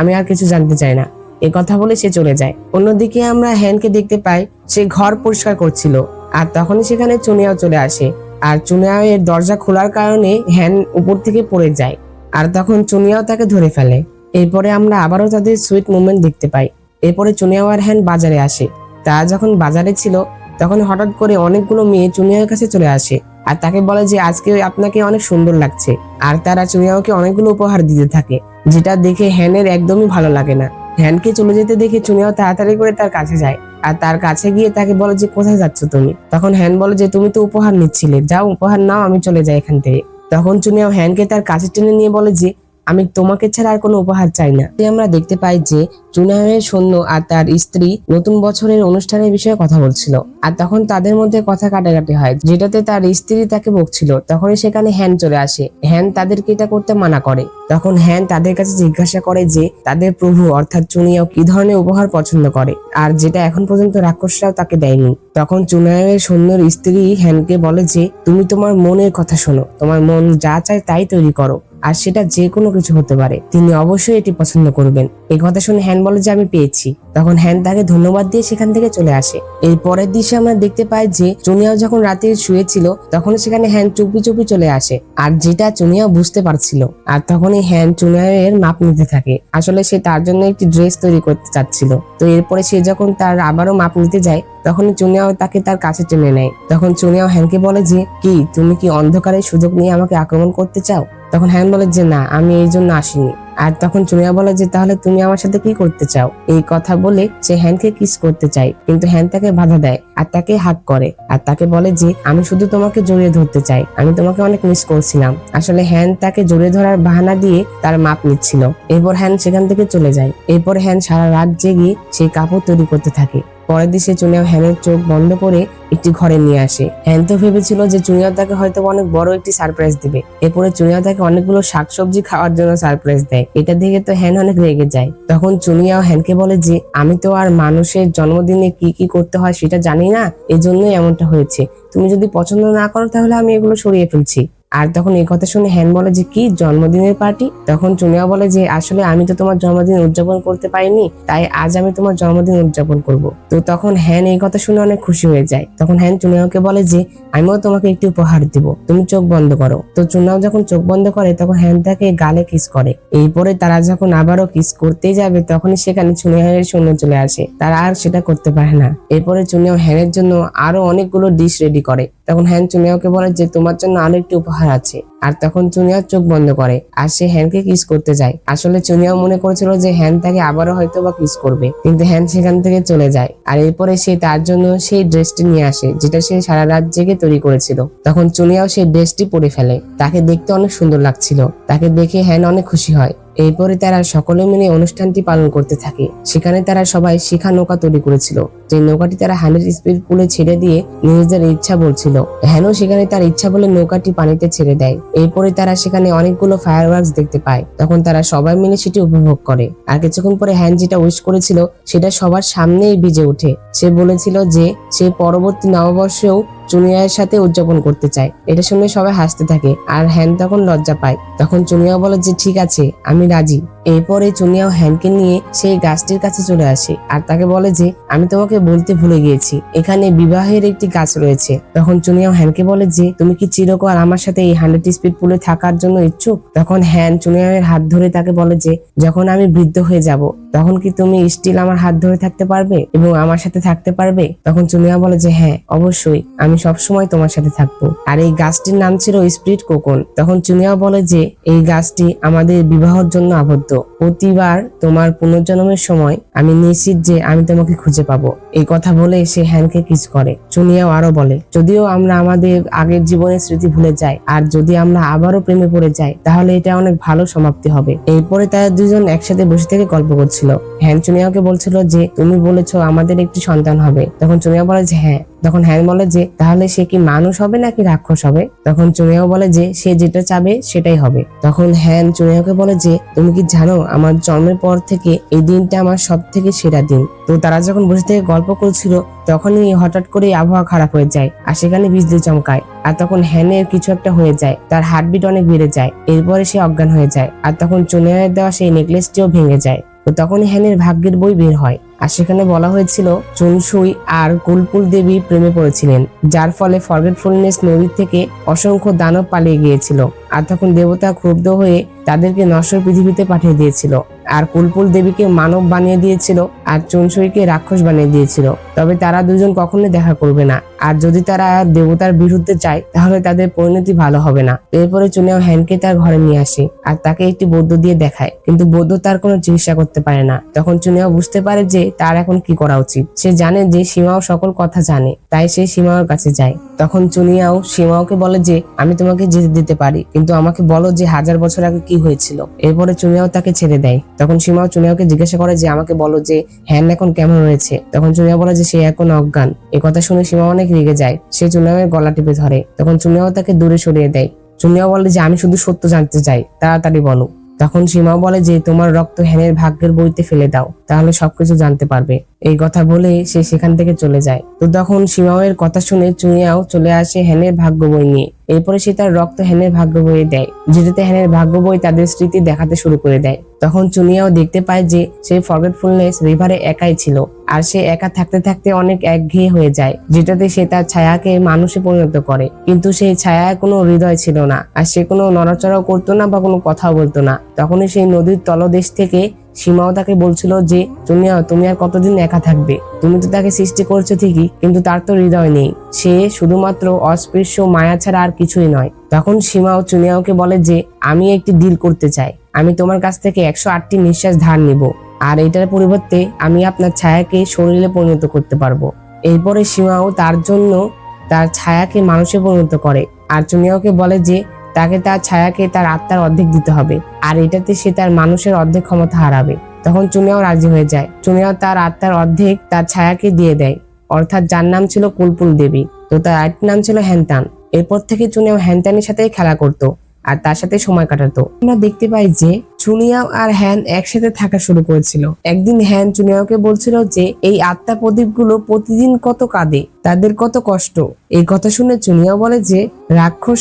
আমি আর কিছু জানতে চাই না। এই কথা বলে সে চলে যায়। অন্যদিকে আমরা হ্যানকে দেখতে পাই সে ঘর পরিষ্কার করছিল, আর তখনই সেখানে চুনিয়াও চলে আসে। আর চুনিয়াও এর দরজা খোলার কারণে হ্যান উপর থেকে পড়ে যায়, আর তখন চুনিয়াও তাকে ধরে ফেলে। এরপরে আমরা আবারও তাদের সুইট মুভমেন্ট দেখতে পাই। এরপরে চুনিয়াও আর হ্যান বাজারে আসে। তারা যখন বাজারে ছিল তখন হঠাৎ করে অনেকগুলো মেয়ে চুনিয়ার কাছে চলে আসে, আর তাকে বলে যে আজকে আপনাকে অনেক সুন্দর লাগছে। আর তারা চুনিয়াওকে অনেকগুলো উপহার দিতে থাকে, যেটা দেখে হ্যানের একদমই ভালো লাগে না। হ্যানকে চলে যেতে দেখে চুনিয়াও তাড়াতাড়ি করে তার কাছে যায়, আর তার কাছে গিয়ে তাকে বলে যে কোথায় যাচ্ছ তুমি? তখন হ্যান বলে যে তুমি তো উপহার নিচ্ছিলে, যাও উপহার নাও, আমি চলে যাই এখান থেকে। তখন চুনিয়াও হ্যানকে তার কাছে টেনে নিয়ে বলে যে আমি তোমাকে ছাড়া আর কোনো উপহার চাই না। আমরা দেখতে পাই যে চুনিয়াওয়ের সৈন্য আর তার স্ত্রী নতুন বছরের অনুষ্ঠানের বিষয়ে কথা বলছিল, আর তখন তাদের মধ্যে কথা কাটাকাটি হয়, যেটাতে তার স্ত্রী তাকে বকছিল। তখনই সেখানে হ্যান চলে আসে। হ্যান তাদেরকে এটা করতে মানা করে। তখন হ্যান তাদের কাছে জিজ্ঞাসা করে যে তাদের প্রভু অর্থাৎ চুনিয়াও কি ধরনের উপহার পছন্দ করে, আর যেটা এখন পর্যন্ত রাক্ষসরাও তাকে দেয়নি। তখন চুনিয়াওয়ের সৈন্যর স্ত্রী হ্যানকে বলে যে তুমি তোমার মনের কথা শোনো, তোমার মন যা চায় তাই তৈরি করো, আর সেটা যে কোনো কিছু হতে পারে, তিনি অবশ্যই এটি পছন্দ করবেন। এই কথা শুনে হ্যান বলে যে আমি পেয়েছি। তখন হ্যান তাকে ধন্যবাদ দিয়ে সেখান থেকে চলে আসে। এর পরের দৃশ্যে আমরা দেখতে পাই যে চুনিয়াও যখন রাতে শুয়েছিল তখন সেখানে হ্যান চুপি চুপি চলে আসে, আর যেটা চুনিয়াও বুঝতে পারছিল। আর তখনই হ্যান চুনিয়াওয়ের মাপ নিতে থাকে। আসলে সে তার জন্য একটি ড্রেস তৈরি করতে চাচ্ছিল। তো এরপরে সে যখন তার আবারও মাপ নিতে যায় তখনই চুনিয়াও তাকে তার কাছে টেনে নেয়। তখন চুনিয়াও হ্যানকে বলে যে কি তুমি কি অন্ধকারের সুযোগ নিয়ে আমাকে আক্রমণ করতে চাও? তখন হ্যান বলে যে না, আমি এই জন্য আসিনি। আর তখন চুনিয়া বলে যে তাহলে তুমি আমার সাথে কি করতে চাও? এই কথা বলে সে হ্যানকে কিস করতে চায়, কিন্তু হ্যান তাকে বাধা দেয় আর তাকে হাত করে, আর তাকে বলে যে আমি শুধু তোমাকে জড়িয়ে ধরতে চাই, আমি তোমাকে অনেক মিস করছিলাম। আসলে হ্যান তাকে জড়িয়ে ধরার বাহানা দিয়ে তার মাপ নিচ্ছিল। এরপর হ্যান সেখান থেকে চলে যায়। এরপর হ্যান সারা রাত জেগে সেই কাপড় তৈরি করতে থাকে। পরের দিন চুনিয়াও হ্যানের চোখ বন্ধ করে একটি ঘরে নিয়ে আসে। হ্যান তো ভেবেছিল যে চুনিয়াও তাকে হয়তো অনেক বড় একটি সারপ্রাইজ দিবে। এরপরে চুনিয়াও তাকে অনেকগুলো শাকসবজি খাওয়ার জন্য সারপ্রাইজ দেয়। এটা দেখে তো হ্যান অনেক রেগে যায়। তখন চুনিয়াও হ্যানকে বলে যে আমি তো আর মানুষের জন্মদিনে কি কি করতে হয় সেটা জানি না, এজন্যই এমনটা হয়েছে। তুমি যদি পছন্দ না করো তাহলে আমি এগুলো সরিয়ে ফেলছি। আর তখন এই কথা শুনে হ্যান বলে যে কি জন্মদিনের পার্টি? তখন চুনিয়া বলে যে আসলে আমি তো তোমার জন্মদিন উদযাপন করতে পারিনি, তাই আজ আমি তোমার জন্মদিন উদযাপন করব। তো তখন হ্যান এই কথা শুনে অনেক খুশি হয়ে যায়। তখন হ্যান চুনিয়াকে বলে যে আমিও তোমাকে একটি উপহার দিব, তুমি চোখ বন্ধ করো। তো চুনিয়াও যখন চোখ বন্ধ করে তখন হ্যান তাকে গালে কিস করে। এরপরে তারা যখন আবারও কিস করতেই যাবে তখনই সেখানে চুনিয়ার সৈন্য চলে আসে, তারা আর সেটা করতে পারে না। এরপরে চুনিয়াও হ্যানের জন্য আরো অনেকগুলো ডিশ রেডি করে। তখন হ্যান চুনিয়াকে বলে যে তোমার জন্য আরো একটি উপহার আছে। আর তখন চুনিয়া চোখ বন্ধ করে আর সে হ্যানকে কিস করতে যায়। আসলে চুনিয়াও মনে করেছিল যে হ্যান তাকে আবারও হয়তো বা কিস করবে, কিন্তু হ্যান সেখান থেকে চলে যায়। আর এরপরে সে তার জন্য সেই ড্রেসটি নিয়ে আসে যেটা সে সারা রাত জেগে তৈরি করেছিল। তখন চুনিয়াও সেই ড্রেসটি পরে ফেলে, তাকে দেখতে অনেক সুন্দর লাগছিল। তাকে দেখে হ্যান অনেক খুশি হয়। এরপরে তারা সকলে মিলে অনুষ্ঠানটি পালন করতে থাকে। সেখানে তারা সবাই শিখা নৌকা তৈরি করেছিল, যে নৌকাটি তারা 100 স্পিড পুলে ছেড়ে দিয়ে নিজেদের ইচ্ছা বলছিল। হ্যানও সেখানে তার ইচ্ছা বলে নৌকাটি পানিতে ছেড়ে দেয়। এরপরে তারা সেখানে অনেকগুলো ফায়ারওয়ার্কস দেখতে পায়। তখন তারা সবাই মিলে সেটি উপভোগ করে। আর কিছুক্ষণ পরে হ্যান যেটা উইশ করেছিল সেটা সবার সামনেই ভিজে ওঠে। সে বলেছিল যে সে পরবর্তী নববর্ষেও চুনিয়ার সাথে উদযাপন করতে চায়। এটা শুনে সবাই হাসতে থাকে আর হ্যান তখন লজ্জা পায়। তখন চুনিয়াও বলে যে ঠিক আছে, আমি রাজি। এরপরে চুনিয়াও হ্যানকে নিয়ে সেই গাছটির কাছে চলে আসে আর তাকে বলে যে আমি তোমাকে বলতে ভুলে গিয়েছি, এখানে বিবাহের একটি গাছ রয়েছে। তখন চুনিয়াও হ্যানকে বলে যে তুমি কি চিরকাল আমার সাথে এই 100 স্পিড পুলে থাকার জন্য ইচ্ছুক? তখন হ্যান চুনিয়াওয়ের হাত ধরে তাকে বলে যে যখন আমি বৃদ্ধ হয়ে যাব তখন কি তুমি স্টিল আমার হাত ধরে থাকতে পারবে এবং আমার সাথে থাকতে পারবে? তখন চুনিয়া বলে যে হ্যাঁ অবশ্যই, আমি সবসময় তোমার সাথে থাকবো। আর এই গাছটির নাম ছিল স্পিরিট কোকন। তখন চুনিয়া বলে যে এই গাছটি আমাদের বিবাহের জন্য আবদ্ধ। প্রতিবার তোমার পুনর্জন্মের সময় আমি নিশ্চিত যে আমি তোমাকে খুঁজে পাবো। এই কথা বলে সে হ্যানকে কিস করে। চুনিয়াও আরো বলে যদিও আমরা আমাদের আগের জীবনের স্মৃতি ভুলে যাই আর যদি আমরা আবারও প্রেমে পড়ে যাই তাহলে এটা অনেক ভালো সমাপ্তি হবে। এরপরে তারা দুজন একসাথে বসে থেকে গল্প করছিল। হ্যান চুনিয়াকে বলছিল যে তুমি বলেছো আমাদের একটি সন্তান হবে। তখন চুনিয়া বলে যে হ্যাঁ। তখন হ্যান বলে যে তাহলে সে কি মানুষ হবে নাকি রাক্ষস হবে? তখন চুনিয়াও বলে যে সে যেটা চাবে সেটাই হবে। তখন হ্যান চুনিয়াকে বলে যে তুমি কি জানো আমার জন্মের পর থেকে এই দিনটা আমার সব থেকে সেরা দিন। তো তারা যখন বসে থেকে গল্প করছিল তখনই হঠাৎ করে আবহাওয়া খারাপ হয়ে যায় আর সেখানে বিজলি চমকায়। আর তখন হ্যানের কিছু একটা হয়ে যায়, তার হার্টবিট অনেক বেড়ে যায়। এরপরে সে অজ্ঞান হয়ে যায় আর তখন চুনিয়ার দেওয়া সেই নেকলেসটিও ভেঙে যায়। তো তখনই হ্যানের ভাগ্যের বই বের হয় আর সেখানে বলা হয়েছিল চুনসুই আর কুলপুল দেবী প্রেমে পড়েছিলেন, যার ফলে ফরগেটফুলনেস নদী থেকে অসংখ্য দানব পালিয়ে গিয়েছিল। আর তখন দেবতা ক্ষুব্ধ হয়ে তাদেরকে নশ্বর পৃথিবীতে পাঠিয়ে দিয়েছিল আর কুলপুল দেবীকে মানব বানিয়ে দিয়েছিল আর চুনসুইকে রাক্ষস বানিয়ে দিয়েছিল। তবে তারা দুজন কখনোই দেখা করবে না আর যদি তারা দেবতার বিরুদ্ধে যায় তাহলে তাদের পরিণতি ভালো হবে না। এরপরে চুনিয়াও হ্যানকে তার ঘরে নিয়ে আসে আর তাকে একটি বৌদ্ধ দিয়ে দেখায়, কিন্তু বৌদ্ধ তার কোনো চিকিৎসা করতে পারে না। তখন চুনিয়াও বুঝতে পারে যে তার এখন কি করা উচিত। সে জানে যে সীমাও সকল কথা জানে, তাই সে সীমাওর কাছে যায়। তখন চুনিয়াও সীমাওকে বলে যে আমি তোমাকে যেতে দিতে পারি, কিন্তু আমাকে বলো যে 1000 বছর আগে কি হয়েছিল। এরপরে চুনিয়াও তাকে ছেড়ে দেয়। তখন সীমাও চুনিয়াওকে জিজ্ঞাসা করে যে আমাকে বলো যে হ্যান এখন কেমন রয়েছে। তখন চুনিয়া বলে যে সে এখন অজ্ঞান। এই কথা শুনে সীমা অনেক রেগে যায়, সে চুনিয়াওয়ের গলা টিপে ধরে। তখন চুনিয়াও তাকে দূরে সরিয়ে দেয়। চুনিয়াও বলে যে আমি শুধু সত্য জানতে চাই, তাড়াতাড়ি বলো। তখন সীমাও বলে যে তোমার রক্ত হ্যানের ভাগ্যের বইতে ফেলে দাও, তাহলে সবকিছু জানতে পারবে। এই কথা বলে সে সেখান থেকে চলে যায়। তো তখন সীমাওয়ের কথা শুনে চুনিয়াও চলে আসে হ্যানের ভাগ্য বই নিয়ে। এরপরে সে তার রক্ত হ্যানের ভাগ্য বইয়ে দেয়, যেটাতে হ্যানের ভাগ্য বই তাদের স্মৃতি দেখাতে শুরু করে দেয়। তখন চুনিয়াও দেখতে পায় যে সে ফরগেটফুলনেস রিভারে একাই ছিল আর সে একা থাকতে থাকতে অনেক একঘেয়ে হয়ে যায়, যেটাতে সে তার ছায়াকে মানুষে পরিণত করে। কিন্তু সেই ছায়ায় কোনো হৃদয় ছিল না আর সে কোনো নড়াচড়াও করতো না বা কোনো কথাও বলতো না। তখনই সেই নদীর তলদেশ থেকে সীমাও তাকে বলছিল যে চুনিয়া তুমি আর কতদিন একা থাকবে? তুমি তো তাকে সৃষ্টি করছো ঠিকই, কিন্তু তার তো হৃদয় নেই, সে শুধুমাত্র অস্পৃশ্য মায়া ছাড়া আর কিছুই নয়। তখন সীমাও চুনিয়াওকে বলে যে আমি একটি ডিল করতে চাই, আমি তোমার কাছ থেকে 108টি নিঃশ্বাস ধার নিব আর এটার পরিবর্তে আমি আপনার ছায়াকে শরীরে পরিণত করতে পারবো। এরপরে সীমাও তার জন্য তার ছায়াকে মানুষে পরিণত করে আর চুনিয়াওকে বলে যে তাকে তার ছায়াকে তার আত্মার অর্ধেক দিতে হবে আর এটাতে সে তার মানুষের অর্ধেক ক্ষমতা হারাবে। তখন চুনিয়াও রাজি হয়ে যায়। চুনিয়াও তার আত্মার অর্ধেক তার ছায়াকে দিয়ে দেয়, অর্থাৎ যার নাম ছিল কুলপুল দেবী। তো তার আরেকটি নাম ছিল হ্যানতান। এরপর থেকে চুনিয়াও হ্যানতানের সাথে খেলা করতো আর তার সাথে সময় কাটাতো। আমরা দেখতে পাই যে চুনিয়াও আর হ্যান একসাথে থাকা শুরু করেছিল। একদিন হ্যান চুনিয়াওকে বলছিল যে এই আত্মা প্রদীপগুলো প্রতিদিন কত কাঁদে তাদের কত কষ্ট। এই কথা শুনে চুনিয়াও বলে যে রাক্ষস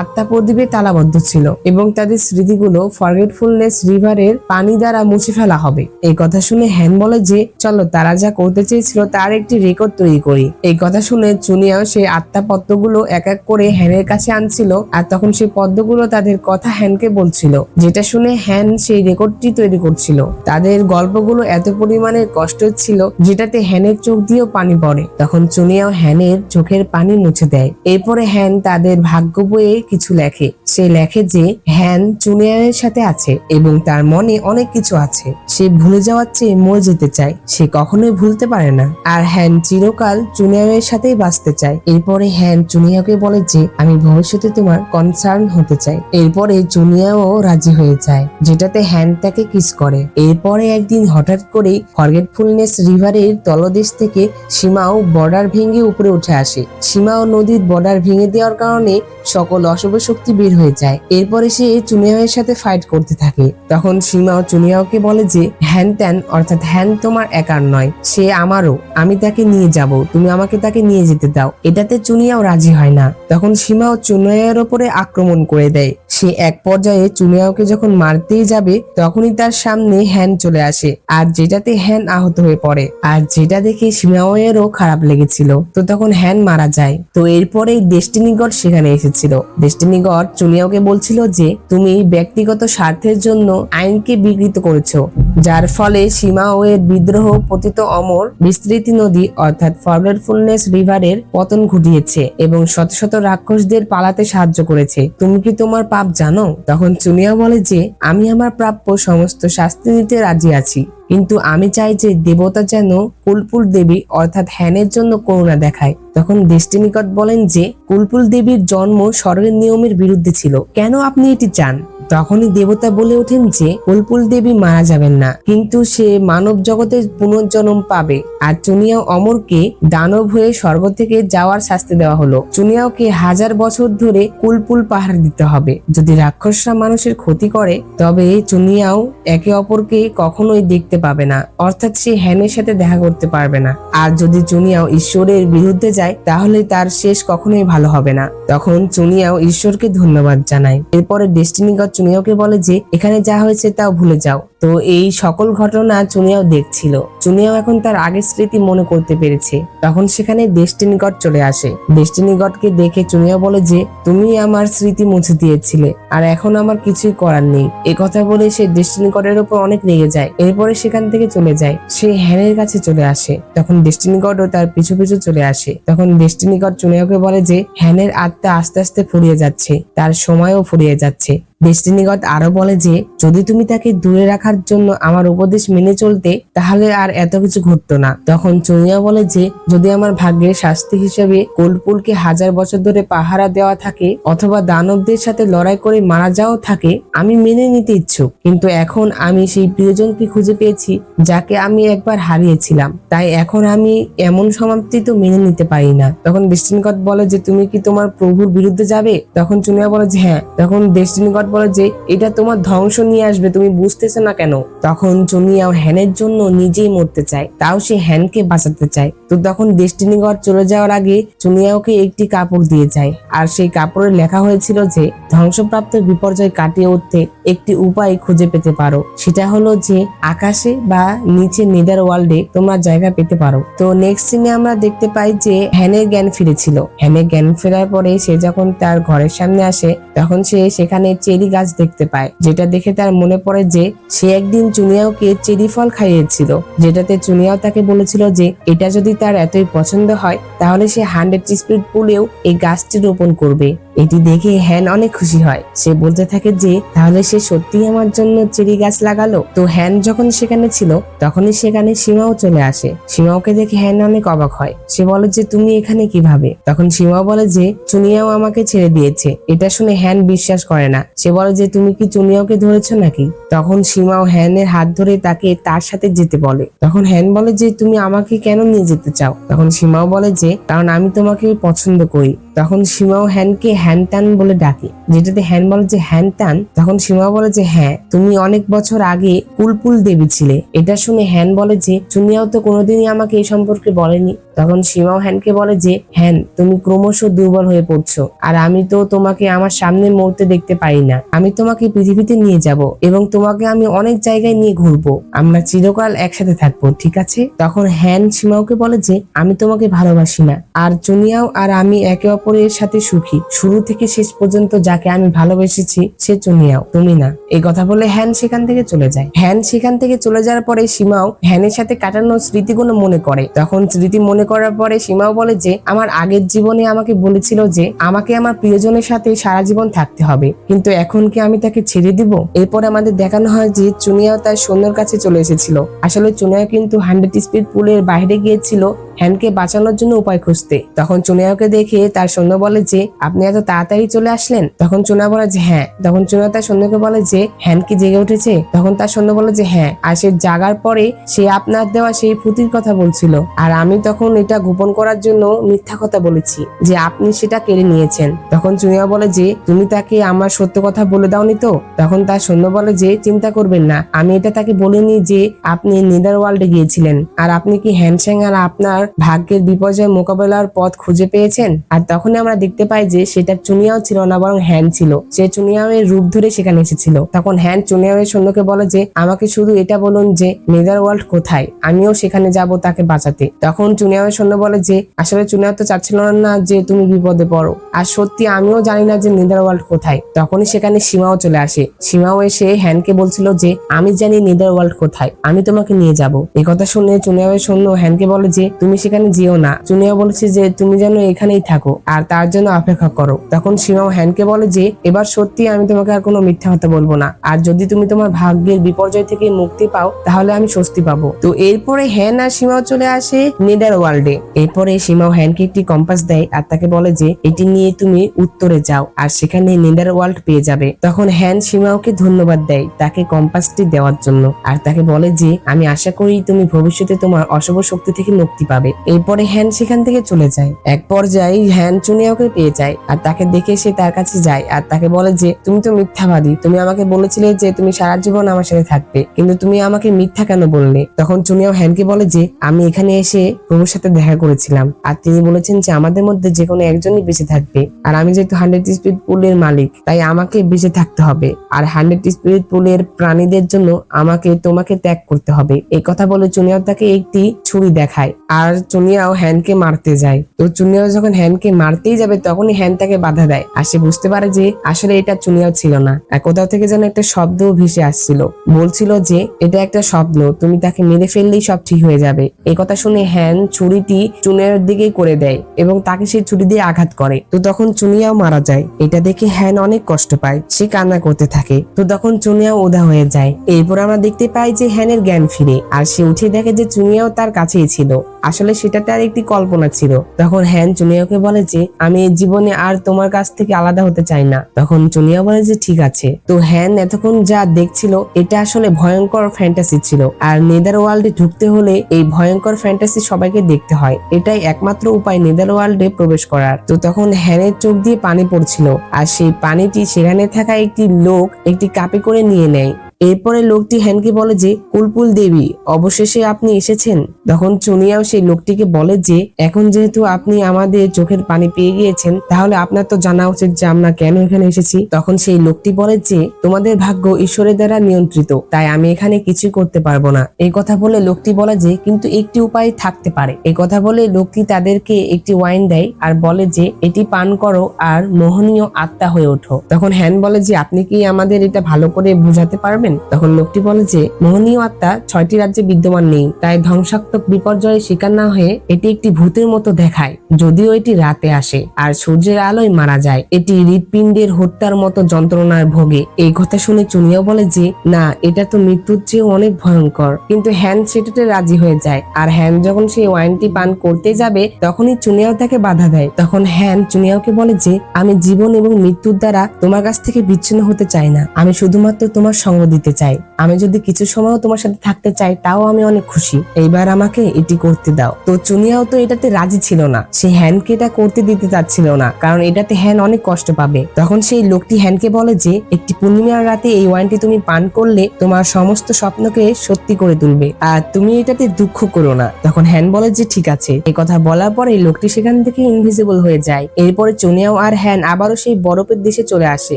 আত্মা প্রদীপে তালাবদ্ধ ছিল এবং তাদের স্মৃতিগুলো ফরগেটফুলনেস রিভারের পানি দ্বারা মুছে ফেলা হবে। এই কথা শুনে হ্যান বলে যে চলো তারা যা করতে চেয়েছিল তার একটি রেকর্ড তৈরি করি। এই কথা শুনে চুনিয়াও সেই আত্মা পদ্মগুলো এক এক করে হ্যানের কাছে আনছিল আর তখন সেই পদ্মগুলো তাদের কথা হ্যানকে বলছিল, যেটা শুনে হ্যান সেই রেকর্ডটি তৈরি করছিল। তাদের গল্পগুলো এত পরিমাণে কষ্ট ছিল যেটাতে হ্যানের চোখ দিয়েও পানি পড়ে। তখন চুনিয়াও হ্যানের চোখের পানি মুছে দেয়। এরপরে হ্যান তাদের ভাগ্য বইয়ে কিছু লেখে। সে লেখে যে হ্যান চুনিয়াওয়ের সাথে আছে এবং তার মনে অনেক কিছু আছে। সে ভুলে যাওয়ার চেয়ে মরে যেতে চায়, সে কখনোই ভুলতে পারে না। আর হ্যান চিরকাল চুনিয়াওয়ের সাথেই বাঁচতে চায়। এরপরে হ্যান চুনিয়াওকে বলে যে আমি ভবিষ্যতে তোমার কনসার্ন হতে চাই। এরপরে চুনিয়াও রাজি হয়ে যায়, যেটাতে হ্যান তাকে কিস করে। এরপরে একদিন হঠাৎ করে ফরগেটফুলনেস রিভারের তলদেশ থেকে সীমাও বর্ডার ভেঙে উপরে উঠে আসে। সীমাও নদীর বর্ডার ভেঙে দেওয়ার কারণে সকল অশুভ শক্তি বের হয়ে যায়। এরপরে সে চুনিয়াওয়ের সাথে ফাইট করতে থাকে। তখন সীমাও চুনিয়াওকে বলে যে হ্যান ত্যান অর্থাৎ হ্যান তোমার একার নয়, সে আমারও, আমি তাকে নিয়ে যাব, তুমি আমাকে তাকে নিয়ে যেতে দাও। এটাতে চুনিয়াও রাজি হয় না। তখন সীমাও চুনিয়াওয়ের উপরে আক্রমণ করে দেয়। সে এক পর্যায়ে চুনিয়াওকে যখন মারতেই যাবে তখনই তার সামনে হ্যান চলে আসে আর যেটাতে হ্যান আহত হয়ে পড়ে। আর যেটা দেখে সীমাওয়েরও খারাপ লেগেছিল। তো তখন হ্যান মারা যায়। তো এরপরে ডেস্টিনি গড সেখানে এসেছিল। ডেস্টিনি গড চুনিয়াওকে বলছিল যে তুমি ব্যক্তিগত স্বার্থের জন্য আইনকে বিকৃত করেছো, যার ফলে সীমাওয়ের বিদ্রোহ পতিত অমর বিস্তৃতি নদী অর্থাৎ ফরগেটফুলনেস রিভারের পতন ঘটিয়েছে এবং শত শত রাক্ষসদের পালাতে সাহায্য করেছে। তুমি কি তোমার পাপ জানো? তখন চুনিয়াও বলে যে আমি আমার প্রাপ্য সমস্ত শাস্তি নিতে রাজি আছি, কিন্তু আমি চাই যে দেবতা যেন কুলপুল দেবী অর্থাৎ হ্যানের জন্য করুণা দেখায়। তখন ডেস্টিনি গড বলেন যে কুলপুল দেবীর জন্ম স্বর্গের নিয়মের বিরুদ্ধে ছিল, কেন আপনি এটি চান? তখনই দেবতা বলে ওঠেন যে কুলপুল দেবী মারা যাবেন না, কিন্তু সে মানব জগতে পুনর্জন্ম পাবে। আর চুনিয়াও অমরকে দানব হয়ে স্বর্গ থেকে যাওয়ার শাস্তি দেওয়া হলো। চুনিয়াওকে 1000 বছর ধরে কুলপুল পাহাড় দিতে হবে। যদি রাক্ষসরা মানুষের ক্ষতি করে তবে চুনিয়াও একে অপরকে কখনোই দেখতে পাবে না, অর্থাৎ সে হ্যানের সাথে দেখা করতে পারবে না। আর যদি চুনিয়াও ঈশ্বরের বিরুদ্ধে যায় তাহলে তার শেষ কখনোই ভালো হবে না। তখন চুনিয়াও ঈশ্বরকে ধন্যবাদ জানায়। এরপরে ডেস্টিনি গড চুনিয়াওকে বলে যে এখানে যা হয়েছে তাও ভুলে যাও। তো এই সকল ঘটনা চুনিয়াও দেখছিল। চুনিয়াও এখন তার আগের স্মৃতি মনে করতে পেরেছে। তখন সেখানে ডেস্টিনি গড চলে আসে। ডেস্টিনি গডকে দেখে চুনিয়াও বলে যে তুমি আমার স্মৃতি মুছে দিয়েছিলে আর এখন আমার কিছুই করার নেই। এ কথা বলে সে ডেস্টিনি গডের উপর অনেক রেগে যায়। এরপরে সেখান থেকে চলে যায়। সে হ্যানের কাছে চলে আসে। তখন ডেস্টিনি গডও তার পিছু পিছু চলে আসে। তখন ডেস্টিনি গড চুনিয়াওকে বলে যে হ্যানের আত্মা আস্তে আস্তে ফুরিয়ে যাচ্ছে, তার সময়ও ফুরিয়ে যাচ্ছে। ডেস্টিনি গড আরো বলে যে যদি তুমি তাকে দূরে রাখার জন্য আমার উপদেশ মেনে চলতে তাহলে আর এত কিছু ঘটতো না। তখন চুনিয়া বলে যে যদি আমার ভাগ্যের শাস্তি হিসেবে কুলপুলকে 1000 বছর ধরে পাহারা দেওয়া থাকে অথবা দানবদের সাথে লড়াই করে মারা যাওয়া থাকে আমি মেনে নিতে ইচ্ছুক, কিন্তু এখন আমি সেই প্রিয়জনকে খুঁজে পেয়েছি যাকে আমি একবার হারিয়েছিলাম, তাই এখন আমি এমন সমাপ্তি তো মেনে নিতে পারি না। তখন ডেস্টিনি গড বলে যে তুমি কি তোমার প্রভুর বিরুদ্ধে যাবে? তখন চুনিয়া বলে যে হ্যাঁ। তখন ডেস্টিনি গড বলে যে এটা তোমার ধ্বংস নিয়ে আসবে, তুমি বুঝতেছো না কেন? তখন চুনিয়াও হ্যানের জন্য নিজেই মরতে চায়, তাও সে হ্যানকে বাঁচাতে চায়। তো তখন ডেস্টিনি গড চলে যাওয়ার আগে চুনিয়াওকে একটি কাপড় দিয়ে যায় আর সেই কাপড়ে লেখা হয়েছিল যে ধ্বংসপ্রাপ্ত বিপর্যয় কাটিয়ে উঠতে একটি উপায় খুঁজে পেতে পারো, সেটা হলো যে আকাশে বা নিচে নেদার ওয়ার্ল্ডে তোমরা জায়গা পেতে পারো। তো নেক্সট সিনে আমরা দেখতে পাই যে হ্যানের জ্ঞান ফিরেছিল। হ্যানের জ্ঞান ফেরার পরে সে যখন তার ঘরের সামনে আসে তখন সে সেখানে চেরি গাছ দেখতে পায়, যেটা দেখে তার মনে পড়ে যে সে একদিন চুনিয়াওকে চেরি ফল খাইয়েছিল, যেটাতে চুনিয়াও তাকে বলেছিল যে এটা যদি তার এতই পছন্দ হয় তাহলে সে 100 স্পিড পুলেও এই গাছটি রোপণ করবে। এটি দেখে হ্যান অনেক খুশি হয়। সে বলতে থাকে যে তাহলে সে সত্যি আমার জন্য চেরি গাছ লাগালো। তো হ্যান যখন সেখানে ছিল তখনই সেখানে সীমাও চলে আসে। সীমাওকে দেখে হ্যান অনেক অবাক হয়। সে বলে যে তুমি এখানে কিভাবে? তখন সীমাও বলে যে চুনিয়াও আমাকে ছেড়ে দিয়েছে। এটা শুনে হ্যান বিশ্বাস করে না। সে বলে যে তুমি কি চুনিয়াওকে ধরেছো নাকি? তখন সীমাও হ্যানের হাত ধরে তাকে তার সাথে যেতে বলে। তখন হ্যান বলে যে তুমি আমাকে কেন নিয়ে যেতে চাও? তখন সীমাও বলে যে কারণ আমি তোমাকে পছন্দ করি। তখন সীমাও হ্যানকে হ্যানতান বলে ডাকে, যেটাতে হ্যান বলে যে হ্যানতান। তখন সীমা বলে যে হ্যাঁ, তুমি অনেক বছর আগে কুলপুল দেবী ছিলে। এটা শুনে হ্যান বলে যে চুনিয়াও তো কোনোদিনই আমাকে এই সম্পর্কে বলেনি। তখন সীমাও হ্যানকে বলে যে হ্যান, তুমি ক্রমশ দুর্বল হয়ে পড়ছো, আর আমি তো তোমাকে আমার সামনের মুহূর্তে দেখতে পারি না। আমি তোমাকে পৃথিবীতে নিয়ে যাব এবং তোমাকে আমি অনেক জায়গায় নিয়ে ঘুরবো, আমরা চিরকাল একসাথে থাকবো, ঠিক আছে? তখন হ্যান সীমাওকে বলে যে আমি তোমাকে ভালোবাসি না, আর চুনিয়াও আর আমি একে অপরের সাথে সুখী। শুরু থেকে শেষ পর্যন্ত যাকে আমি ভালোবেসেছি সে চুনিয়াও, তুমি না। এই কথা বলে হ্যান সেখান থেকে চলে যায়। হ্যান সেখান থেকে চলে যাওয়ার পরে সীমাও হ্যানের সাথে কাটানো স্মৃতিগুলো মনে করে। তখন স্মৃতি মনে করার পরে সীমাও বলে যে আমার আগের জীবনে আমাকে বলেছিল যে আমাকে আমার প্রিয়জনের সাথে সারা জীবন থাকতে হবে, কিন্তু এখন কি আমি তাকে ছেড়ে দিব? এরপরে আমাদের দেখানো হয় যে চুনিয়াও তার সৈন্যর কাছে চলে এসেছিল। আসলে চুনিয়াও কিন্তু 100 স্পিড পুলের বাইরে গিয়েছিল হ্যানকে বাঁচানোর জন্য উপায় খুঁজতে। তখন চুনিয়াওকে দেখে তার সৈন্য বলে যে আপনি এত তাড়াতাড়ি চলে আসলেন? তখন চুনিয়া বলে যে হ্যাঁ। তখন চুনিয়া তার সৈন্যকে বলে যে হ্যান কি জেগে উঠেছে? তখন তার সৈন্য বলে যে হ্যাঁ, আর সে জাগার পরে সে আপনার দেওয়া সেই পুঁতির কথা বলছিল, আর আমি তখন এটা গোপন করার জন্য মিথ্যা কথা বলেছি যে আপনি সেটা কেড়ে নিয়েছেন। তখন চুনিয়া বলে যে তুমি তাকে আমার সত্য কথা বলে দাওনি তো? তখন তার সৈন্য বলে যে চিন্তা করবেন না, আমি এটা তাকে বলিনি যে আপনি নেদার ওয়ার্ল্ডে গিয়েছিলেন, আর আপনি কি হ্যানস্যাং আর আপনার ভাগ্যের বিপর্যয় মোকাবেলার পথ খুঁজে পেয়েছেন? আর তখন আমরা দেখতে পাই যে সেটা চুনিয়াও ছিল না, বরং হ্যান ছিল। সে চুনিয়াও এর রূপ ধরে সেখানে এসেছিল। তখন হ্যান চুনিয়াও এর সৈন্যকে বলে যে আমাকে শুধু এটা বলুন যে নেদার ওয়ার্ল্ড কোথায়, আমিও সেখানে যাব তাকে বাঁচাতে। তখন চুনিয়াও এর সৈন্য বলে যে আসলে চুনিয়াও তো চাচ্ছিল না যে তুমি বিপদে পড়ো, আর সত্যি আমিও জানি না যে নেদার ওয়ার্ল্ড কোথায়। তখনই সেখানে সীমাও চলে আসে। সীমাও এসে হ্যানকে বলছিল যে আমি জানি নেদার ওয়ার্ল্ড কোথায়, আমি তোমাকে নিয়ে যাব। এই কথা শুনে চুনিয়াও এর সৈন্য হ্যানকে বলে যে তুমি সেখানে যেও না। চুনিয়াও বলেছে যে তুমি যেন এখানেই থাকো আর তার জন্য অপেক্ষা করো। তখন সীমাও হ্যানকে বলে যে এবার সত্যি আমি তোমাকে আর কোনো মিথ্যা কথা বলবো না, আর যদি তুমি তোমার ভাগ্যের বিপর্যয় থেকে মুক্তি পাও তাহলে আমি স্বস্তি পাবো। তো এরপরে হ্যান আর সীমাও চলে আসে নেদার ওয়ার্ল্ডে। এরপরে সীমাও হ্যানকে একটি কম্পাস দেয় আর তাকে বলে যে এটি নিয়ে তুমি উত্তরে যাও আর সেখানে নেদার ওয়ার্ল্ড পেয়ে যাবে। তখন হ্যান সীমাওকে ধন্যবাদ দেয় তাকে কম্পাসটি দেওয়ার জন্য, আর তাকে বলে যে আমি আশা করি তুমি ভবিষ্যতে তোমার অশুভ শক্তি থেকে মুক্তি পাবে। এরপরে হ্যান সেখান থেকে চলে যায়। এক পর্যায়ে হ্যান চুনিয়াওকে পেয়ে যায় আর তাকে দেখে সে তার কাছে যায় আর তাকে বলে যে তুমি তো মিথ্যাবাদী, তুমি আমাকে বলেছিলে যে তুমি সারা জীবন আমার সাথে থাকবে, কিন্তু তুমি আমাকে মিথ্যা কেন বললে? তখন চুনিয়াও হ্যানকে বলে যে আমি এখানে এসে প্রভুর সাথে দেখা করেছিলাম, আর তিনি বলেছেন যে আমাদের মধ্যে যে কোনো একজনই বেঁচে থাকবে, আর আমি যেহেতু 100 স্পিড পুলের মালিক তাই আমাকে বেঁচে থাকতে হবে, আর 100 স্পিড পুলের প্রাণীদের জন্য আমাকে তোমাকে ত্যাগ করতে হবে। এই কথা বলে চুনিয়াও তাকে একটি ছুরি দেখায় আর চুনিয়াও হ্যানকে মারতে যায়। তো চুনিয়াও যখন হ্যানকে মারতেই যাবে তখনই হ্যান তাকে বাধা দেয়, আর সে বুঝতে পারে যে আসলে এটা চুনিয়াও ছিল না। আর কোথাও থেকে যেন একটা শব্দ ভেসে আসছিল, বলছিল যে এটা একটা স্বপ্ন, তুমি তাকে মেরে ফেললেই সব ঠিক হয়ে যাবে। এই কথা শুনে হ্যান ছুরিটি চুনিয়ার দিকেই করে দেয় এবং তাকে সেই ছুরি দিয়ে আঘাত করে। তো তখন চুনিয়াও মারা যায়। এটা দেখে হ্যান অনেক কষ্ট পায়, সে কান্না করতে থাকে। তো তখন চুনিয়াও উধাও হয়ে যায়। এরপর আমরা দেখতে পাই যে হ্যানের জ্ঞান ফিরে, আর সে উঠে দেখে যে চুনিয়াও তার কাছেই ছিল। আসলে সেটা তার একটি কল্পনা ছিল। তখন হ্যান চুনিয়াওকে বলে যে আমি এই জীবনে আর তোমার কাছ থেকে আলাদা হতে চাই না। তখন চুনিয়া বলে যে ঠিক আছে। তো হ্যান এতক্ষণ যা দেখছিল এটা আসলে ভয়ঙ্কর ফ্যান্টাসি ছিল, আর নেদার ওয়ার্ল্ডে ঢুকতে হলে এই ভয়ঙ্কর ফ্যান্টাসি সবাইকে দেখতে হয়, এটাই একমাত্র উপায় নেদার ওয়ার্ল্ডে প্রবেশ করার। তো তখন হ্যানের চোখ দিয়ে পানি পড়ছিল, আর সেই পানিটি সেখানে থাকা একটি লোক একটি কাপে করে নিয়ে নেয়। এরপরে লোকটি হ্যানকে বলে যে কুলপুল দেবী, অবশেষে আপনি এসেছেন। তখন চুনিয়াও সেই লোকটিকে বলে যে এখন যেহেতু আপনি আমাদের চোখের পানি পেয়ে গিয়েছেন তাহলে আপনার তো জানা উচিত যে আমরা কেন এখানে এসেছি। তখন সেই লোকটি বলে যে তোমাদের ভাগ্য ঈশ্বরের দ্বারা নিয়ন্ত্রিত, তাই আমি এখানে কিছুই করতে পারবো না। এই কথা বলে লোকটি বলে যে কিন্তু একটি উপায় থাকতে পারে। এই কথা বলে লোকটি তাদেরকে একটি ওয়াইন দেয় আর বলে যে এটি পান করো আর মোহনীয় আত্মা হয়ে ওঠো। তখন হ্যান বলে যে আপনি কি আমাদের এটা ভালো করে বুঝাতে পারবেন? তখন লোকটি বলে যে মোহনীয় আত্মা 6টি রাজ্যে বিদ্যমান নেই, তাই ধ্বংসাত্মক বিপর্যয়ের শিকার না হয়ে এটি একটি ভূতের মতো দেখায়, যদিও এটি রাতে আসে আর সূর্যের আলোয় মারা যায়। এটি হৃৎপিণ্ডের হত্যার মতো যন্ত্রণার ভোগে। এই কথা শুনে চুনিয়াও বলে যে না, এটা তো মৃত্যুর চেয়ে অনেক ভয়ঙ্কর। কিন্তু হ্যান সেটাতে রাজি হয়ে যায়, আর হ্যান যখন সেই ওয়াইনটি পান করতে যাবে তখনই চুনিয়াও তাকে বাধা দেয়। তখন হ্যান চুনিয়াওকে বলে যে আমি জীবন এবং মৃত্যুর দ্বারা তোমার কাছ থেকে বিচ্ছিন্ন হতে চাই না, আমি শুধুমাত্র তোমার সঙ্গ দিতে দিতে চাই। আমি যদি কিছু সময়ও তোমার সাথে থাকতে চাই তাও আমি অনেক খুশি। এইবার আমাকে এটি করতে দাও। তো চুনিয়াও তো এটাতে রাজি ছিল না, সে হ্যানকে এটা করতে দিতে চাচ্ছিল না, কারণ এটাতে হ্যান অনেক কষ্ট পাবে। তখন সেই লোকটি হ্যানকে বলে যে একটি পূর্ণিমার রাতে এই ওয়াইনটি তুমি পান করলে তোমার সমস্ত স্বপ্নকে সত্যি করে তুলবে, আর তুমি এটাতে দুঃখ করো না। তখন হ্যান বলে যে ঠিক আছে। এই কথা বলার পরে লোকটি সেখান থেকে ইনভিজিবল হয়ে যায়। এরপরে চুনিয়াও আর হ্যান আবারও সেই বরফের দেশে চলে আসে।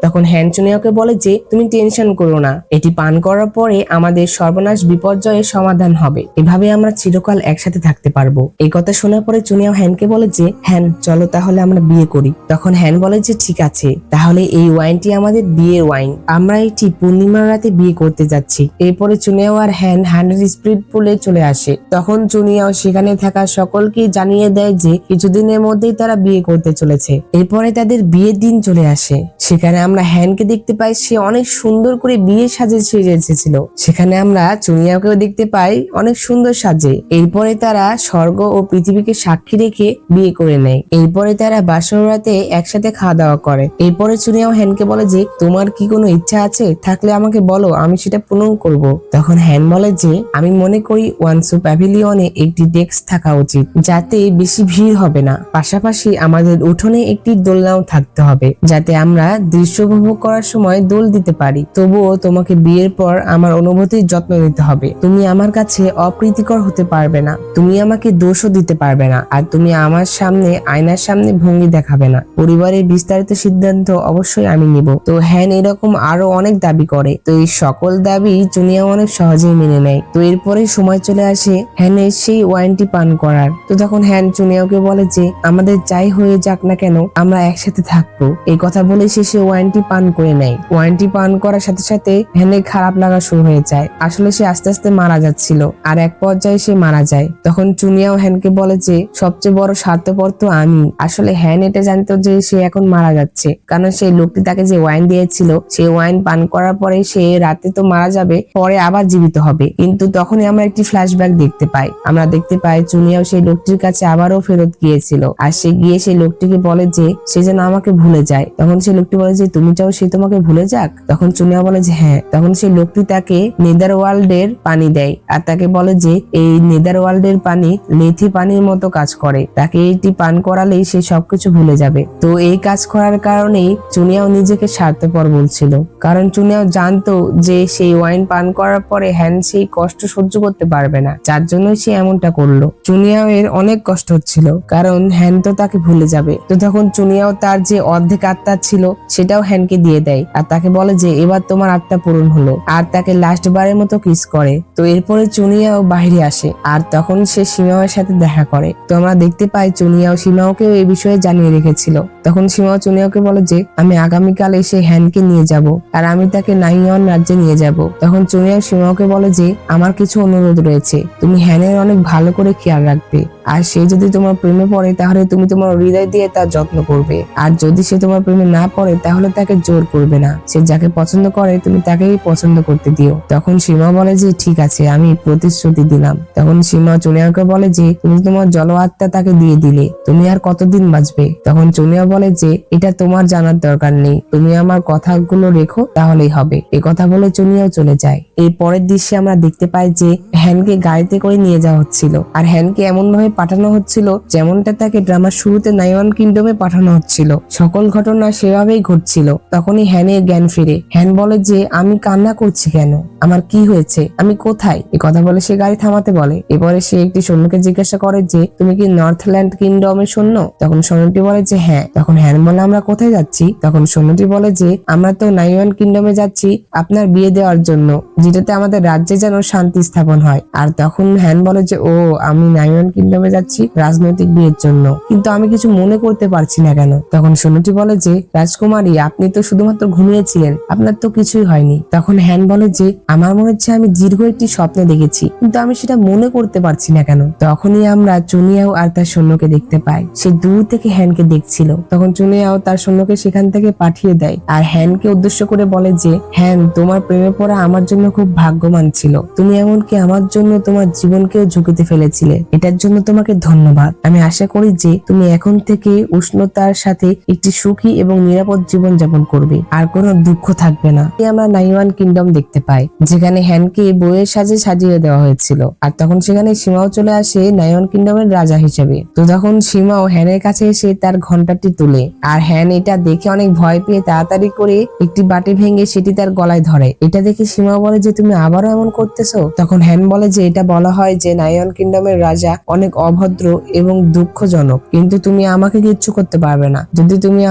তখন হ্যান চুনিয়াওকে বলে যে তুমি টেনশন করো না, এটি পান করার পরে আমাদের সর্বনাশ বিপর্যয়ের সমাধান হবে, এভাবে আমরা চিরকাল একসাথে থাকতে পারবো। এই কথা শোনার পরে চুনিয়াও হ্যানকে বলে যে হ্যান চলো তাহলে আমরা বিয়ে করি। তখন হ্যান বলে যে ঠিক আছে, তাহলে এই ওয়াইনটি আমাদের বিয়ের ওয়াইন, আমরা এটি পূর্ণিমার রাতে বিয়ে করতে যাচ্ছি। এরপরে চুনিয়াও আর হ্যান 100 স্পিড পুলে চলে আসে। তখন চুনিয়াও সেখানে থাকা সকলকে জানিয়ে দেয় যে কিছুদিনের মধ্যেই তারা বিয়ে করতে চলেছে। এরপরে তাদের বিয়ের দিন চলে আসে। সেখানে আমরা হ্যানকে দেখতে পাই, সে অনেক সুন্দর করে বিয়ে সাজে সেজে এসেছিল। সেখানে আমরা চুনিয়াকেও দেখতে পাই অনেক সুন্দর সাজে। এরপরে তারা স্বর্গ ও পৃথিবীকে সাক্ষী রেখে বিয়ে করে নেয়। এরপরে তারা বাসর রাতে একসাথে খাওয়া দাওয়া করে। এরপরে চুনিয়াও হ্যানকে বলে যে তোমার কি কোনো ইচ্ছা আছে, থাকলে আমাকে বলো, আমি সেটা পূরণ করব। তখন হ্যান বলে যে আমি মনে করি ওয়ানসু প্যাভিলিয়নে একটি ডেস্ক থাকা উচিত, যাতে বেশি ভিড় হবে না। পাশাপাশি আমাদের উঠোনে একটি দোলনাও থাকতে হবে, যাতে আমরা দৃশ্য উপভোগ করার সময় দোল দিতে পারি। তবুও তোমাকে বিয়ের পর আমার অনুভূতির যত্ন নিতে হবে। তুমি আমার কাছে অপ্রীতিকর হতে পারবে না, তুমি আমাকে দোষও দিতে পারবে না, আর তুমি আমার সামনে আয়নার সামনে ভঙ্গি দেখাবে না। পরিবারের বিস্তারিত সিদ্ধান্ত অবশ্যই আমি নিব। তো হ্যান এরকম আরো অনেক দাবি করে। তো এই সকল দাবি চুনিয়া অনেক সহজেই মেনে নেয়। তো এরপরে সময় চলে আসে হ্যানের সেই ওয়াইনটি পান করার। তো তখন হ্যান চুনিয়াকে বলে যে আমাদের যাই হয়ে যাক না কেন আমরা একসাথে থাকবো। এই কথা বলে সে ওয়াইনটি পান করে নেয়। ওয়াইনটি পান করার সাথে সাথে হ্যানের খারাপ লাগা শুরু হয়ে যায়। আসলে সে আস্তে আস্তে মারা যাচ্ছিল, আর এক পর্যায়ে সে মারা যায়। তখন চুনিয়াও হ্যানকে বলে যে সবচেয়ে বড় স্বার্থপর তো আমি। আসলে হ্যান এটা জানতো যে সে এখন মারা যাচ্ছে, কারণ সেই লোকটি তাকে যে ওয়াইন দিয়েছিল সেই ওয়াইন পান করার পরে সে রাতে তো মারা যাবে, পরে আবার জীবিত হবে। কিন্তু তখনই আমরা একটি ফ্ল্যাশব্যাক দেখতে পাই। আমরা দেখতে পাই চুনিয়াও সেই লোকটির কাছে আবারও ফেরত গিয়েছিল, আর সে গিয়ে সেই লোকটিকে বলে যে সে যেন আমাকে ভুলে যায়। তখন সেই লোকটি বলে যে তুমি চাও সে তোমাকে ভুলে যাক? তখন চুনিয়া বলে যে হ্যাঁ। তখন সেই লোকটি তাকে নেদার ওয়ার্ল্ডের পানি দেয়, আর তাকে বলে যে এই নেদার ওয়ার্ল্ডের পানি লেথি পানির মতো কাজ করে, তাকে এটি পান করালেই সে সবকিছু ভুলে যাবে। তো এই কাজ করার কারণেই চুনিয়াও নিজেকে স্বার্থপর বলছিল, কারণ চুনিয়াও জানতো যে সেই ওয়াইন পান করার পরে হ্যান সেই কষ্ট সহ্য করতে পারবে না, যার জন্য সে এমনটা করলো। চুনিয়াও এর অনেক কষ্ট হচ্ছিল, কারণ হ্যান তো তাকে ভুলে যাবে। তো তখন চুনিয়াও তার যে অর্ধেক আত্মা ছিল সেটাও হ্যানকে দিয়ে দেয়, আর তাকে বলে যে এবার তোমার আত্মা পূরণ হলো, আর তাকে লাস্ট বারের মতো কিস করে। তো এরপরে চুনিয়াও বাইরে আসে, আর তখন সে সীমাওয়ের সাথে দেখা করে। তো আমরা দেখতে পাই চুনিয়াও সীমাওকেও এই বিষয়ে জানিয়ে রেখেছিল। তখন সীমাও চুনিয়াওকে বলে যে আমি আগামীকাল এসে হ্যানকে নিয়ে যাব, আর আমি তাকে নাইয়ন রাজ্যে নিয়ে যাব। তখন চুনিয়াও সীমাওকে বলে যে আমার কিছু অনুরোধ রয়েছে, তুমি হ্যানের অনেক ভালো করে খেয়াল রাখবে, আর সে যদি তোমার প্রেমে পড়ে তাহলে তুমি তোমার হৃদয় দিয়ে তার যত্ন করবে, আর যদি সে তোমার প্রেমে না পড়ে তাহলে তাকে জোর করবে না। সে যাকে পছন্দ করে তুমি তাকেই পছন্দ করতে দিও। তখন সীমা বলে যে ঠিক আছে, আমি প্রতিশ্রুতি দিলাম। তখন সীমা চুনিয়াকে বলে যে তুমি তোমার জল আত্মা তাকে দিয়ে দিলে, তুমি আর কতদিন বাঁচবে? তখন চুনিয়া বলে যে এটা তোমার জানার দরকার নেই, তুমি আমার কথাগুলো রেখো তাহলেই হবে। এই কথা বলে চুনিয়াও চলে যায়। এই পরের দৃশ্যে আমরা দেখতে পাই যে হ্যানকে গাড়িতে করে নিয়ে যাওয়া হচ্ছিল, আর হ্যানকে এমন ভাবে পাঠানো হচ্ছিল যেমনটা তাকে ড্রামার শুরুতে নাইওয়ান কিংডমে পাঠানো হচ্ছিল। সকল ঘটনা সেভাবেই ঘটছিল। তখনই হ্যানের জ্ঞান ফিরে। হ্যান বলে যে আমি কান্না করছি কেন, আমার কি হয়েছে, আমি কোথায়? এই কথা বলে সে গাড়ি থামাতে বলে। এরপরে সে একটি সৈন্যকে জিজ্ঞাসা করে যে তুমি কি নর্থল্যান্ড কিংডমের সৈন্য? তখন সৈন্যটি বলে যে হ্যাঁ। তখন হ্যান বলে আমরা কোথায় যাচ্ছি? তখন সৈন্যটি বলে যে আমরা তো নাইওয়ান কিংডমে যাচ্ছি আপনার বিয়ে দেওয়ার জন্য, যেটাতে আমাদের রাজ্যে যেন শান্তি স্থাপন হয়। আর তখন হ্যান বলে যে ও আমি নাইওয়ান কিংডমে যাচ্ছি রাজনৈতিক বিয়ের জন্য, কিন্তু আমি কিছু মনে করতে পারছি না কেন? তখন সৈন্যটি বলে যে রাজকুমারী আপনি তো শুধুমাত্র ঘুমিয়েছিলেন, আপনার তো কিছুই হয়নি। তখন হ্যান বলে যে আমার মনে হচ্ছে আমি দীর্ঘ একটি স্বপ্নে দেখেছি, কিন্তু আমি সেটা মনে করতে পারছি না কেন? তখনই আমরা চুনিয়াও আর তার সৈন্যকে দেখতে পাই। সে দূর থেকে হ্যানকে দেখছিল। তখন চুনিয়াও তার সৈন্যকে সেখান থেকে পাঠিয়ে দেয়, আর হ্যানকে উদ্দেশ্য করে বলে যে হ্যান তোমার প্রেমে পড়া আমার জন্য খুব ভাগ্যবান ছিল, তুমি এমনকি আমার জন্য তোমার জীবনকেও ঝুঁকিতে ফেলেছিলে, এটার জন্য তোমার তোমাকে ধন্যবাদ। আমি আশা করি যে তুমি এখন থেকে উষ্ণতার সাথে একটি সুখী এবং নিরাপদ জীবন যাপন করবে, আর কোনো দুঃখ থাকবে না। আমরা নাইওয়ান কিংডম দেখতে পাই, যেখানে হ্যানকে বইয়ের সাজে সাজিয়ে দেওয়া হয়েছিল, আর তখন সেখানে সীমাও চলে আসে নাইওয়ান কিংডমের রাজা হিসেবে। তো তখন সীমাও হ্যানের কাছে এসে তার ঘন্টাটি তুলে, আর হ্যান এটা দেখে অনেক ভয় পেয়ে তাড়াতাড়ি করে একটি বাটি ভেঙে সেটি তার গলায় ধরে। এটা দেখে সীমা বলে যে তুমি আবারও এমন করতেছো। তখন হ্যান বলে যে এটা বলা হয় যে নাইওয়ান কিংডমের রাজা অনেক অভদ্র এবং দুঃখজনক, কিন্তু তুমি আমাকে কিচ্ছু করতে পারবে না। যদি তুমি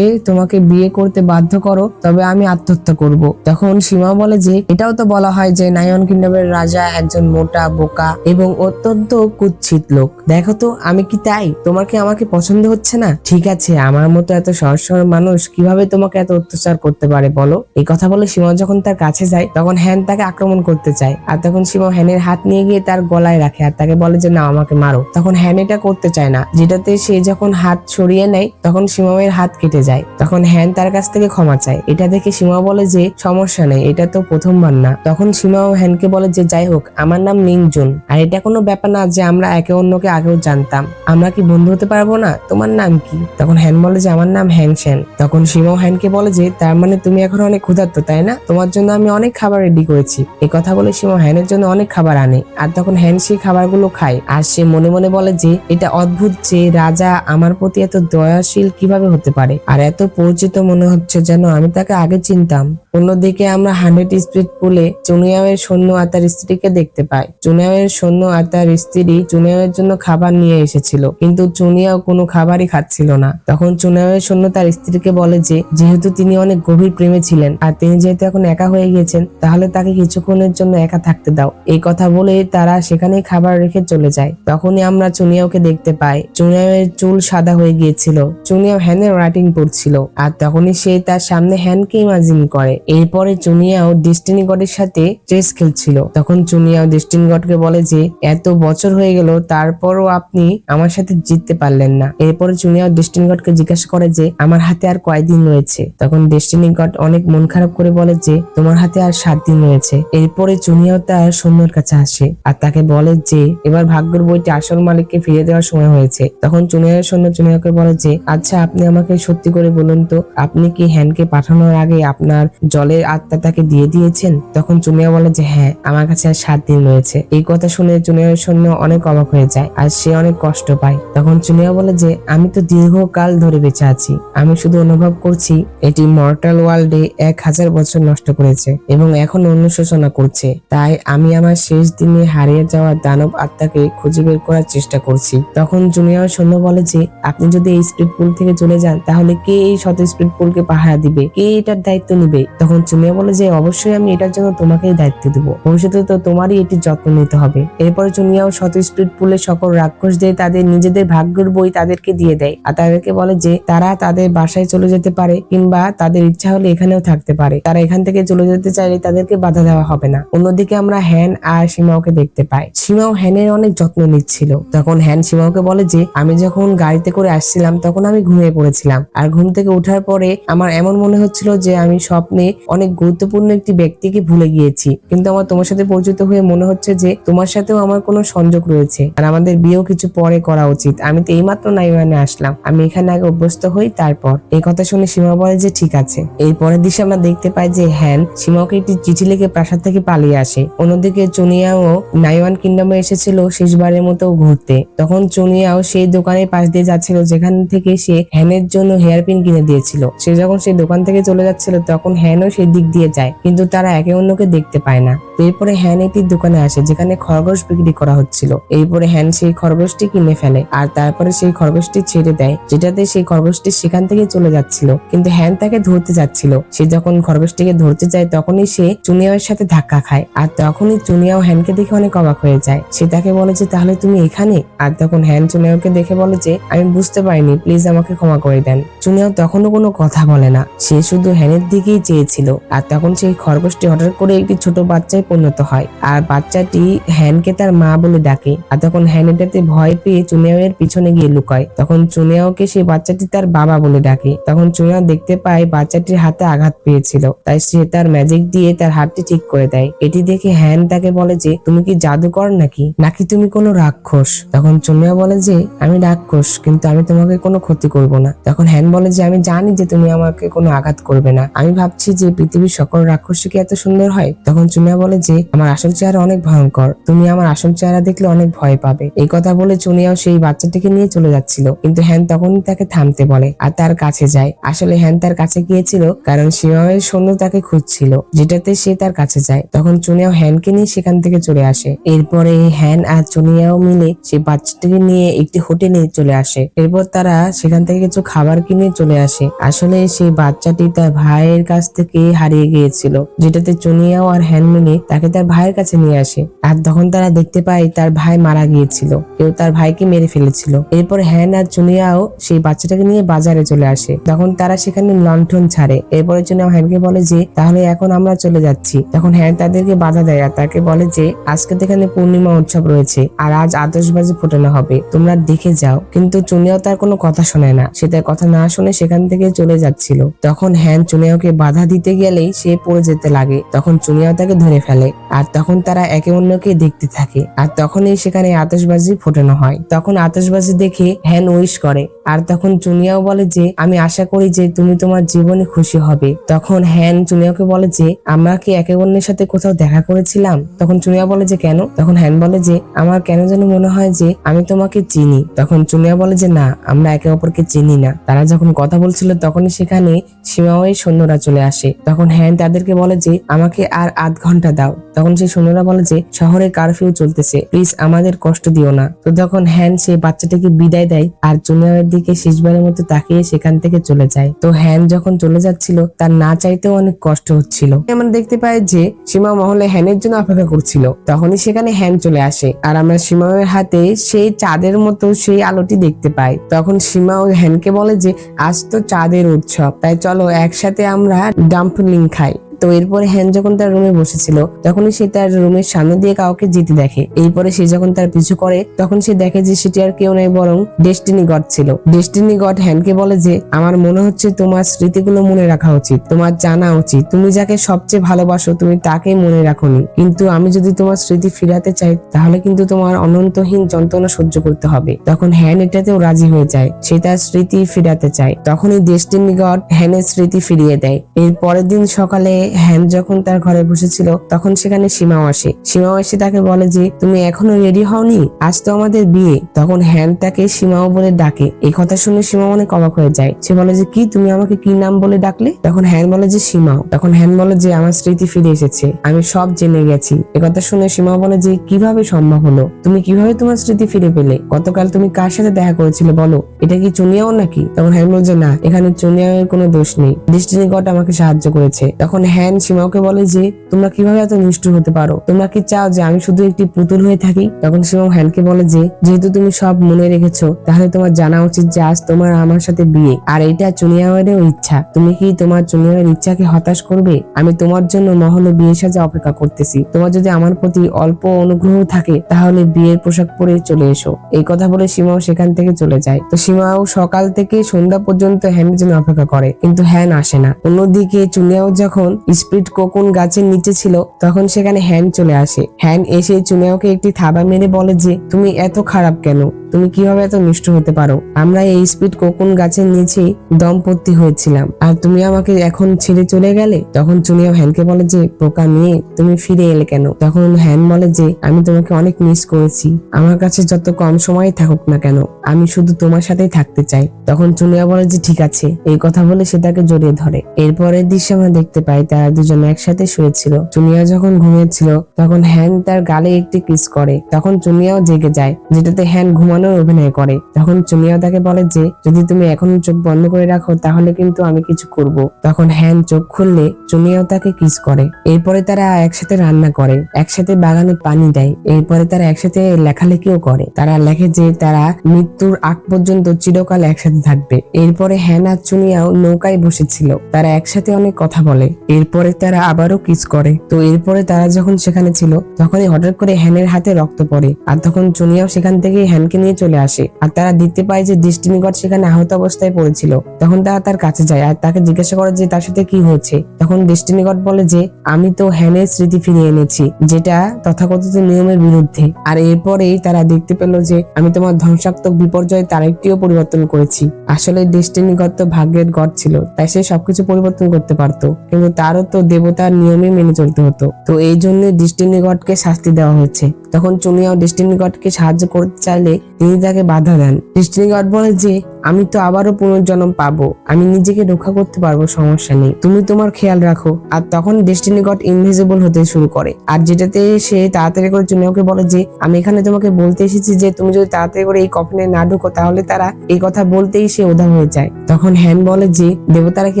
তোমাকে বিয়ে করতে বাধ্য করো তবে আমি আত্মহত্যা করব। তখন সীমা বলে যে এটাও তো বলা হয় যে নাইওয়ান কিংডমের রাজা একজন মোটা, বোকা এবং অত্যন্ত কুৎসিত লোক। দেখো তো আমি কি তাই? তোমার কি আমাকে পছন্দ হচ্ছে না? ঠিক আছে, আমার মতো এত সহজ সরল মানুষ কিভাবে তোমাকে এত অত্যাচার করতে পারে বলো? এই কথা বলে সীমা যখন তার কাছে যায় তখন হ্যান তাকে আক্রমণ করতে চায়, আর তখন সীমা হ্যানের হাত নিয়ে গিয়ে তার গলায় রাখে আর তাকে বলে যে না, আমাকে মারো। তখন হ্যান এটা করতে চায় না, যেটাতে সে যখন হাত সরিয়ে নেয় তখন সীমাওয়ের হাত কেটে যায়। তখন হ্যান তার কাছ থেকে ক্ষমা চায়। এটা দেখে সীমা বলে যে সমস্যা নেই, এটা তো প্রথমবার না। তখন সীমাও হ্যানকে বলে যে যাই হোক, আমার নাম লিংজুন, আর এটা কোনো ব্যাপার না যে আমরা একে অন্যকে আগেও জানতাম, আমরা কি বন্ধু হতে পারবো না? তোমার নাম কি? তখন হ্যান বলে যে আমার নাম হ্যাংশেন। তখন সীমাও হ্যানকে বলে যে তার মানে তুমি এখন অনেক ক্ষুধার্ত, তাই না? তোমার জন্য আমি অনেক খাবার রেডি করেছি। এই কথা বলে সীমা হ্যানের জন্য অনেক খাবার আনে, আর তখন হ্যান সেই খাবারগুলো খায়, আর সে মনে মনে বলে যে এটা অদ্ভুত যে রাজা আমার প্রতি এত দয়াশীল কিভাবে হতে পারে, আর এত পরিচিত মনে হচ্ছে যেন আমি তাকে আগে চিনতাম। অন্যদিকে আমরা 100 স্পিড পুলে চুনিয়াওয়ের সৈন্য আর তার স্ত্রীকে দেখতে পাই। চুনিয়াওয়ের সৈন্য আর তার স্ত্রী চুনিয়াওয়ের জন্য খাবার নিয়ে এসেছিল, কিন্তু চুনিয়াও কোনো খাবারই খাচ্ছিল না। তখন চুনিয়াওয়ের সৈন্য তার স্ত্রীকে বলে যে যেহেতু তিনি অনেক গভীর প্রেমে ছিলেন আর তিনি যেহেতু এখন একা হয়ে গিয়েছেন, তাহলে তাকে কিছুক্ষণের জন্য একা থাকতে দাও। এই কথা বলে তারা সেখানেই খাবার রেখে চলে যায়। তখনই আমরা চুনিয়াওকে দেখতে পাই। চুনিয়াওয়ের চুল সাদা হয়ে গিয়েছিল। চুনিয়াও হ্যানের রাইটিং পড়ছিল, আর তখনই সে তার সামনে হ্যানকে ইমাজিন করে। এরপরে চুনিয়াও ডেস্টিনি গডের সাথে চেস খেলছিল। তখন চুনিয়াও ডেস্টিনি গডকে বলে যে এত বছর হয়ে গেল তারপরও আপনি আমার সাথে জিততে পারলেন না। এরপরে চুনিয়াও ডেস্টিনি গডকে জিজ্ঞাসা করে যে আমার হাতে আর কয়দিন রয়েছে। তখন ডেস্টিনি গড অনেক মন খারাপ করে বলে যে তোমার হাতে আর 7 দিন রয়েছে। এরপরে চুনিয়াও তার সৈন্যের কাছে আসে আর তাকে বলে যে এবার ভাগ্যের বইটি আসল মালিককে ফিরিয়ে দেওয়ার সময় হয়েছে। তখন চুনিয়ার সৈন্য চুনিয়াকে বলে যে আচ্ছা, আপনি আমাকে সত্যি করে বলুন তো, আপনি কি হ্যানকে পাঠানোর আগে আপনার জলের আত্মা তাকে দিয়ে দিয়েছেন? তখন চুনিয়া বলে যে হ্যাঁ, আমার কাছে আর 7 দিন রয়েছে। এই কথা শুনে চুনিয়ার সৈন্য অনেক অবাক হয়ে যায় আর সে অনেক কষ্ট পায়। তখন চুনিয়া বলে যে আমি তো দীর্ঘকাল ধরে বেঁচে আছি, আমি শুধু অনুভব করছি এটি মর্টাল ওয়ার্ল্ডে 1000 বছর নষ্ট করেছে এবং এখন অনুশোচনা করছে, তাই আমি আমার শেষ দিনে হারিয়ে যাওয়া দানব আত্মাকে খুঁজে বের করার চেষ্টা করছি। তখন জুনিয়র সৈন্য বলে যে আপনি যদি এই স্পিড পুল থেকে চলে যান তাহলে কে এই শত স্পিড পুলকে পাহারা দিবে, কে এটার দায়িত্ব নিবে? তখন জুনিয়র বলে যে অবশ্যই আমি এটার জন্য তোমাকেই দায়িত্ব দেবো, ভবিষ্যতে তো তোমারই এটির যত্ন নিতে হবে। এরপরে জুনিয়র শত স্পিড পুলে সকল রাক্ষসদের তাদের নিজেদের ভাগ্যের বই তাদেরকে দিয়ে দেয় আর তাদেরকে বলে যে তারা তাদের বাসায় চলে যেতে পারে কিংবা তাদের ইচ্ছা হলে এখানেও থাকতে পারে, তারা এখান থেকে চলে যেতে চাইলে তাদেরকে বাধা দেওয়া হবে না। অন্যদিকে আমরা হ্যান আর সীমাওকে দেখতে পাই। সীমাও হ্যানের অনেক যত্ন নিচ্ছিল। তখন হ্যান সীমাওকে বলে যে আমি যখন গাড়িতে করে আসছিলাম তখন আমি ঘুমিয়ে পড়েছিলাম, আর ঘুম থেকে ওঠার পরে আমার এমন মনে হচ্ছিল যে আমি স্বপ্নে অনেক গুরুত্বপূর্ণ একটি ব্যক্তিকে ভুলে গিয়েছি, কিন্তু আমার তোমার সাথে পরিচিত হয়ে মনে হচ্ছে যে তোমার সাথেও আমার কোনো সংযোগ রয়েছে আর আমাদের বিয়েও কিছু পরে করা উচিত। আমি তো এইমাত্র নাইওয়ানে আসলাম, আমি এখানে আগে অভ্যস্ত হই তারপর। এই কথা শুনে সীমা বলে যে ঠিক আছে। এই পরের দিকে আমরা দেখতে পাই যে হ্যান সীমাওকে একটি চিঠি লিখে প্রাসাদ থেকে পালিয়ে আসে। অন্যদিকে চুনিয়াও নাইওয়ান কিংডমে এসেছিল শেষবারের মতো ঘুরতে। তখন চুনিয়াও সেই দোকানের পাশ দিয়ে যাচ্ছিল যেখান থেকে সে হ্যানের জন্য হেয়ারপিন কিনে দিয়েছিল। সে যখন সেই দোকান থেকে চলে যাচ্ছিল তখন হ্যানও সেই দিক দিয়ে যায়, কিন্তু তারা একে অন্যকে দেখতে পায় না। এরপরে হ্যান একটি দোকানে আসে যেখানে খরগোশ বিক্রি করা হচ্ছিল। এরপরে হ্যান সেই খরগোশটি কিনে ফেলে আর তারপরে সেই খরগোশটি ছেড়ে দেয়, যেটাতে সেই খরগোশটি সেখান থেকে চলে যাচ্ছিল, কিন্তু হ্যান তাকে ধরতে যাচ্ছিল। সে যখন খরগোশটিকে ধরতে যায় তখনই সে চুনিয়াওয়ের সাথে ধাক্কা খায়, আর তখনই চুনিয়াও হ্যানকে দেখে অনেক অবাক হয়ে যায়। সে তাকে বলে যে তাহলে তুমি এখানে? আর তখন হ্যান চুনিয়াওকে দেখে বলে যে আমি বুঝতে পারিনি, প্লিজ আমাকে ক্ষমা করে দেন। চুনিয়াও তখনও কোনো কথা বলে না, সে শুধু হ্যানের দিকেই চেয়েছিল। আর তখন সেই খরগোশটি হঠাৎ করে একটি ছোট বাচ্চায় পরিণত হয়, আর বাচ্চাটি হ্যানকে তার মা বলে ডাকে। আর তখন হ্যান এটাতে ভয় পেয়ে চুনিয়াওয়ের পিছনে গিয়ে লুকায়। তখন চুনিয়াওকে সেই বাচ্চাটি তার বাবা বলে ডাকে। তখন চুনিয়াও দেখতে পায় বাচ্চাটির হাতে আঘাত পেয়েছিল, তাই সে তার ম্যাজিক দিয়ে তার হাতটি ঠিক করে দেয়। এটি দেখে হ্যান তাকে বলে যে তুমি কি জাদুকর নাকি তুমি কোনো রাক্ষস? রাক্ষস। তখন চুনিয়া বলে যে আমি রাক্ষস, কিন্তু আমি তোমাকে কোনো ক্ষতি করব না। তখন হ্যান বলে যে আমি জানি যে তুমি আমাকে কোনো আঘাত করবে না, আমি ভাবছি যে পৃথিবীর সকল রাক্ষসী কি এত সুন্দর হয়। তখন চুনিয়া বলে যে আমার আসল চেহারা অনেক ভয়ঙ্কর, তুমি আমার আসল চেহারা দেখলে অনেক ভয় পাবে। এই কথা বলে চুনিয়াও সেই বাচ্চাটিকে নিয়ে চলে যাচ্ছিল, কিন্তু হ্যান তখনই তাকে থামতে বলে আর তার কাছে যায়। আসলে হ্যান তার কাছে গিয়েছিল কারণ শিমাওয়ের সৈন্য তাকে খুঁজছিল, যেটাতে সে তার কাছে যায়। তখন চুনিয়াও হ্যানকে নিয়ে সেখান থেকে চলে আসে। এরপরে হ্যান আর চুনিয়াও মিলে সেই বাচ্চাটিকে নিয়ে একটি হোটেলে চলে আসে। এরপর তারা সেখান থেকে কিছু খাবার কিনে চলে আসে। আসলে সেই বাচ্চাটি তার ভাইয়ের কাছ থেকে হারিয়ে গিয়েছিল, যেটাতে চুনিয়াও আর হ্যান মিলে তাকে তার ভাইয়ের কাছে নিয়ে আসে। আর তখন তারা দেখতে পায় তার ভাই মারা গিয়েছিল, কেউ তার ভাইকে মেরে ফেলেছিল। এরপর হ্যান আর চুনিয়াও সেই বাচ্চাটাকে নিয়ে বাজারে চলে আসে। তখন তারা সেখানে লণ্ঠন ছাড়ে। এরপরে চুনিয়াও হ্যানকে বলে যে তাহলে এখন আমরা চলে যাচ্ছি। তখন হ্যান তাদেরকে বাধা দেয় আর তাকে বলে যে আজকে তো এখানে পূর্ণিমা উৎসব রয়েছে আর আজ আতশবাজি ফোটানো হবে, তোমরা দেখে যাও। কিন্তু চুনিয়াও তার কোনো কথা শোনে না, সে তার কথা না শুনে সেখান থেকে চলে যাচ্ছিল। তখন হ্যান চুনিয়াওকে বাধা দিতে গেলেই সে পড়ে যেতে লাগে। তখন চুনিয়াও তাকে ধরে ফেলে আর তখন তারা একে অন্যকে দেখতে থাকে। আর তখনই সেখানে আতশবাজি ফোটানো হয়। তখন আতশবাজি দেখে হ্যান উইশ করে আর তখন চুনিয়াও বলে যে আমি আশা করি যে তুমি তোমার জীবনে খুশি হবে। তখন হ্যান চুনিয়াওকে বলে যে আমরা কি একে অন্যের সাথে কোথাও দেখা করেছিলাম? তখন চুনিয়া বলে যে কেন? তখন হ্যান বলে যে আমার কেন যেন মনে হয় যে আমি তোমাকে চিনি। তখন চুনিয়া বলে যে না, আমরা একে অপরকে চিনি না। তারা যখন কথা বলছিল তখনই সেখানে শিমাওয়ের সৈন্যরা চলে আসে। তখন হ্যান তাদেরকে বলে যে আমাকে আর আধ ঘন্টা দাও। তখন সেই সৈন্যরা বলে যে শহরে কারফিউ চলতেছে, প্লিজ আমাদের কষ্ট দিও না। তো তখন হ্যান সেই বাচ্চাটাকে বিদায় দেয় আর চুনিয়াওয়ের দিকে শেষবারের মতো তাকিয়ে সেখান থেকে চলে যায়। তো হ্যান যখন চলে যাচ্ছিল তার না চাইতেও অনেক কষ্ট হচ্ছিল। আমরা দেখতে পাই যে সীমা মহলে হ্যানের জন্য অপেক্ষা করছিল। তখনই সেখানে হ্যান চলে আসে আর আমরা সীমাওয়ের হাতে সেই চাঁদের মতো সেই আলোটি দেখতে পাই। তখন সীমা ও হ্যানকে বলে যে আজ তো চাঁদের উৎসব, তাই চলো একসাথে আমরা ডাম্পলিং খাই। তো এরপরে হ্যান যখন তার রুমে বসেছিল তখনই সে তার রুমের সামনে দিয়ে কাউকে যেতে দেখে। এরপরে সে যখন তার পিছু করে তখন সে দেখে যে সেটি আর কেউ নয় বরং ডেস্টিনি গড ছিল। ডেস্টিনি গড হ্যানকে বলে যে আমার মনে হচ্ছে তোমার স্মৃতিগুলো মনে রাখা উচিত, তোমার জানা উচিত তুমি যাকে সবচেয়ে ভালোবাসো তুমি তাকে মনে রাখোনি, কিন্তু আমি যদি তোমার স্মৃতি ফিরাতে চাই তাহলে কিন্তু তোমার অনন্তহীন যন্ত্রণা সহ্য করতে হবে। তখন হ্যান এটাতেও রাজি হয়ে যায়, সে তার স্মৃতি ফিরাতে চায়। তখনই ডেস্টিনি গড হ্যানের স্মৃতি ফিরিয়ে দেয়। এর পরের দিন সকালে হ্যান যখন তার ঘরে বসেছিল তখন সেখানে সীমাও আসে। সীমাও এসে তাকে বলে যে তুমি এখনো রেডি হওনি, আজ তো আমাদের বিয়ে। তখন হ্যান তাকে সীমাও বলে ডাকে। এই কথা শুনে সীমা অনেক অবাক হয়ে যায়। সে বলে যে কি, তুমি আমাকে কি নাম বলে ডাকলে? তখন হ্যান বলে যে সীমাও। তখন হ্যান বলে যে আমার স্মৃতি ফিরে এসেছে, আমি সব জেনে গেছি। কথা শুনে সীমা বলে যে কিভাবে সম্ভব হলো, তুমি কিভাবে তোমার স্মৃতি ফিরে পেলে? গতকাল তুমি কার সাথে দেখা করেছিলে বলো, এটা কি চুনিয়াও নাকি? তখন হ্যান বলে যে না, এখানে চুনিয়াওয়ের কোনো দোষ নেই, ডেস্টিনি গড আমাকে সাহায্য করেছে। তখন হ্যান সীমাওকে বলে যে তোমরা কিভাবে এত নিষ্ঠুর হতে পারো, তোমরা কি চাও যে আমি শুধু একটি পুতুল হয়ে থাকি? তখন সীমাও হ্যানকে বলে যে যেহেতু তুমি সব মনে রেখেছো তাহলে তোমার জানা উচিত যে আজ তোমার আমার সাথে বিয়ে, আর এটা চুনিয়াওয়েরও ইচ্ছা। তুমি কি তোমার চুনিয়াওয়ের ইচ্ছাকে হতাশ করবে? আমি তোমার জন্য মহলে বিয়ে সাজা অপেক্ষা করতেছি, তোমার যদি আমার প্রতি অল্প অনুগ্রহ থাকে তাহলে বিয়ের পোশাক পরে চলে এসো। এই কথা বলে সীমাও সেখান থেকে চলে যায়। তো সীমাও সকাল থেকে সন্ধ্যা পর্যন্ত হ্যানের জন্য অপেক্ষা করে, কিন্তু হ্যান আসে না। অন্যদিকে চুনিয়াও যখন স্পিড কোকুন গাছের নিচে ছিল তখন সেখানে হ্যান চলে আসে। হ্যান এসে চুনিয়াওকে একটি থাবা মেরে বলে যে তুমি এত খারাপ কেন, তুমি কিভাবে এত নিষ্ঠুর হতে পারো? আমরা এই স্পিড কোকুন গাছের নিচেই দম্পতি হয়েছিলাম আর তুমি আমাকে এখন ছেড়ে চলে গেলে। তখন চুনিয়াও হ্যানকে বলে যে বোকা মেয়ে, তুমি ফিরে এলে কেন? তখন হ্যান বলে যে আমি তোমাকে অনেক মিস করেছি, আমার কাছে যত কম সময় থাকুক না কেন আমি শুধু তোমার সাথেই থাকতে চাই। তখন চুনিয়া বলে যে ঠিক আছে। এই কথা বলে সে তাকে জড়িয়ে ধরে। এরপরের দৃশ্যে আমরা দেখতে পাই তারা দুজন একসাথে শুয়েছিল। চুনিয়া যখন ঘুমিয়েছিল তখন হ্যান তার গালে একটি কিস করে। তখন চুনিয়াও জেগে যায়, যেটাতে হ্যান ঘুমানোর অভিনয় করে। তখন চুনিয়াও তাকে বলে যে যদি তুমি এখন চোখ বন্ধ করে রাখো তাহলে কিন্তু আমি কিছু করব। তখন হ্যান চোখ খুললে চুনিয়াও তাকে কিস করে। এরপরে তারা একসাথে রান্না করে, একসাথে বাগানে পানি দেয়। এরপরে তারা একসাথে লেখালেখিও করে। তারা লেখে যে তারা মৃত্যুর আগ পর্যন্ত চিরকাল একসাথে থাকবে। এরপরে হ্যান আর চুনিয়াও নৌকায় বসেছিল, তারা একসাথে অনেক কথা বলে। এরপরে তারা আবারও কিস করে। তো এরপরে তারা যখন সেখানে ছিল তখনই হঠাৎ করে হ্যানের হাতে রক্ত পড়ে আর তখন চুনিয়াও সেখান থেকে হ্যানকে নিয়ে নিয়ে চলে আসে আর তারা দেখতে পায় যে ডেস্টিনি গড সেখানে আহত অবস্থায় পড়েছিল। তখন তারা তার কাছে যায় আর তাকে জিজ্ঞাসা করে যে তার সাথে কি হয়েছে। তখন ডেস্টিনি গড বলে যে আমি তো হ্যানের স্মৃতি ফিরিয়ে এনেছি, যেটা তথাকথিত নিয়মের বিরুদ্ধে। আর এরপরেই তারা দেখতে পেল যে আমি তোমার ধ্বংসাত্মক বিপর্যয়ে তার একটিও পরিবর্তন করেছি। আসলে ডেস্টিনি গড তো ভাগ্যের গড ছিল, তাই সে সবকিছু পরিবর্তন করতে পারতো, কিন্তু তারও তো দেবতার নিয়মে মেনে চলতে হতো। তো এই জন্য ডেস্টিনি গডকে শাস্তি দেওয়া হয়েছে। তখন চুনিয়াও ডেস্টিনি গডকে সাহায্য করতে চাইলে তিনি তাকে বাধা দেন। ডেস্টিনি গড বলে যে আমি তো আবারও পুনর্জন্ম পাবো, আমি নিজেকে রক্ষা করতে পারবো, সমস্যা নেই, তুমি তোমার খেয়াল রাখো। আর তখন ডেস্টিনি গড ইনভিজিবল হতে শুরু করে, আর যেটাতে সে তাড়াতাড়ি করে চুনিয়াওকে বলে যে আমি এখানে তোমাকে বলতে এসেছি যে তুমি যদি তাড়াতাড়ি করে এই কফিনে না ঢুকো তাহলে তারা এই কথা বলতেই সে উধাও হয়ে যায়। তখন হ্যান বলে যে দেবতারা কি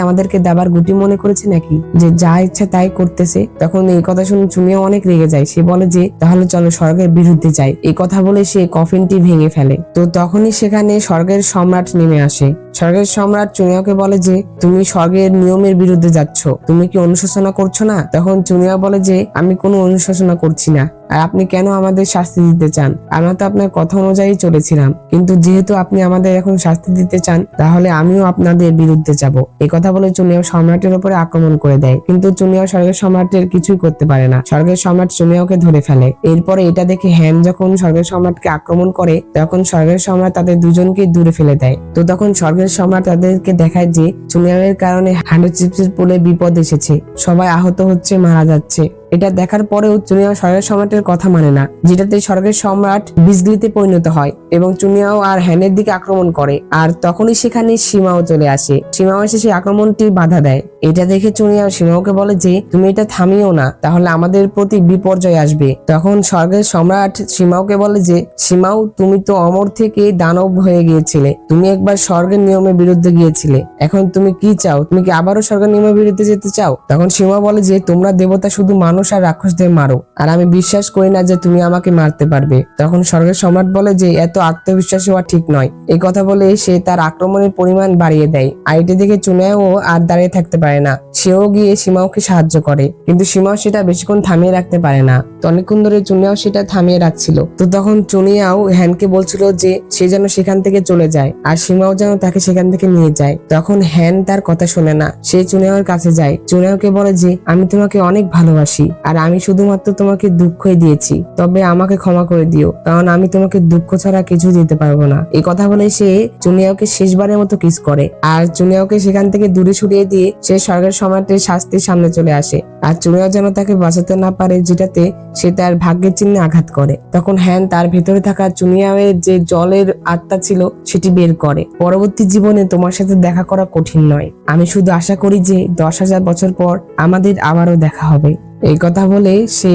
আমাদেরকে দাবার গুটি মনে করেছে নাকি, যে যা ইচ্ছা তাই করতেছে। তখন এই কথা শুনে চুনিয়াও অনেক রেগে যায়। সে বলে যে তাহলে চলো স্বর্গের বিরুদ্ধে যাই। এই কথা বলে সে কফিনটি ভেঙে ফেলে। তো তখনই সেখানে স্বর্গের সম্রাট নেমে আসে। স্বর্গের সম্রাট চুনিয়াকে বলে যে তুমি স্বর্গের নিয়মের বিরুদ্ধে যাচ্ছ, তুমি কি অনুশোচনা করছো না? তখন চুনিয়া বলে যে আমি কোনো অনুশোচনা করছি না, আর আপনি কেন আমাদের শাস্তি দিতে চান? আমরা তো আপনার কথা অনুযায়ী চলেছিলাম, কিন্তু যেহেতু আপনি আমাদের এখন শাস্তি দিতে চান তাহলে আমিও আপনাদের বিরুদ্ধে যাব। এই কথা বলে চুনিয়াও সম্রাটের উপরে আক্রমণ করে দেয়, কিন্তু চুনিয়াও স্বর্গের সম্রাটের কিছুই করতে পারে না। স্বর্গের সম্রাট চুনিয়াওকে ধরে ফেলে। এরপরে এটা দেখে হ্যান যখন স্বর্গের সম্রাটকে আক্রমণ করে তখন স্বর্গের সম্রাট তাদের দুজনকে দূরে ফেলে দেয়। তো তখন স্বর্গের সম্রাট তাদেরকে দেখায় যে চুনিয়াওয়ের কারণে 100 চিপসের পুলে বিপদ এসেছে, সবাই আহত হচ্ছে, মারা যাচ্ছে। এটা দেখার পরেও চুনিয়াও স্বর্গের সম্রাটের কথা মানে না, যেটাতে স্বর্গের সম্রাট বিজলিতে পরিণত হয় এবং চুনিয়াও আর হ্যানের দিকে আক্রমণ করে। আর তখনই সেখানে সীমাও চলে আসে। সীমাও এসে সেই আক্রমণটি বাধা দেয়। এটা দেখে চুনিয়াও সীমাওকে বলে যে তুমি এটা থামিও না, তাহলে আমাদের প্রতি বিপর্যয় আসবে। তখন স্বর্গের সম্রাট সীমাওকে বলে যে সীমাও, তুমি তো অমর থেকে দানব হয়ে গিয়েছিলে, তুমি একবার স্বর্গের নিয়মের বিরুদ্ধে গিয়েছিলে, এখন তুমি কি চাও? তুমি কি আবারও স্বর্গের নিয়মের বিরুদ্ধে যেতে চাও? তখন সীমা বলে যে তোমরা দেবতা শুধু মানুষ আর রাক্ষসদের মারো, আর আমি বিশ্বাস করি না যে তুমি আমাকে মারতে পারবে। তখন স্বর্গের সম্রাট বলে যে এত আত্মবিশ্বাসী হওয়া ঠিক নয়। এই কথা বলে সে তার আক্রমণের পরিমাণ বাড়িয়ে দেয়। আর এটা দেখে চুনিয়াও আর দাঁড়িয়ে থাকতে পারে না, সেও গিয়ে সীমাওকে সাহায্য করে, কিন্তু সীমাও সেটা বেশিক্ষণ থামিয়ে রাখতে পারে না। তো অনেকক্ষণ ধরে চুনিয়াও সেটা থামিয়ে রাখছিল। তো তখন চুনিয়াও হ্যানকে বলছিল যে সে যেন সেখান থেকে চলে যায় আর সীমাও যেন তাকে সেখান থেকে নিয়ে যায়। তখন হ্যান তার কথা শোনে না, সে চুনিয়াওর কাছে যায়। চুনিয়াওকে বলে যে আমি তোমাকে অনেক ভালোবাসি, আর আমি শুধুমাত্র তোমাকে দুঃখই দিয়েছি, তবে আমাকে ক্ষমা করে দিও, কারণ আমি তোমাকে দুঃখ ছাড়া কিছু দিতে পারবো না। এই কথা বলে সে চুনিয়াওকে শেষবারের মতো কিস করে, আর চুনিয়াওকে সেখান থেকে দূরে সরিয়ে দিয়ে সে স্বর্গের সম্রাটের শাস্তির সামনে চলে আসে। আর চুনিয়াও যেন তাকে বাঁচাতে না পারে, যেটাতে সে তার ভাগ্যের চিহ্নে আঘাত করে। তখন হ্যান তার ভেতরে থাকা চুনিয়াওয়ের যে জলের আত্মা ছিল সেটি বের করে। পরবর্তী জীবনে তোমার সাথে দেখা করা কঠিন নয়, আমি শুধু আশা করি যে 10,000 বছর পর আমাদের আবারও দেখা হবে। এই কথা বলে সে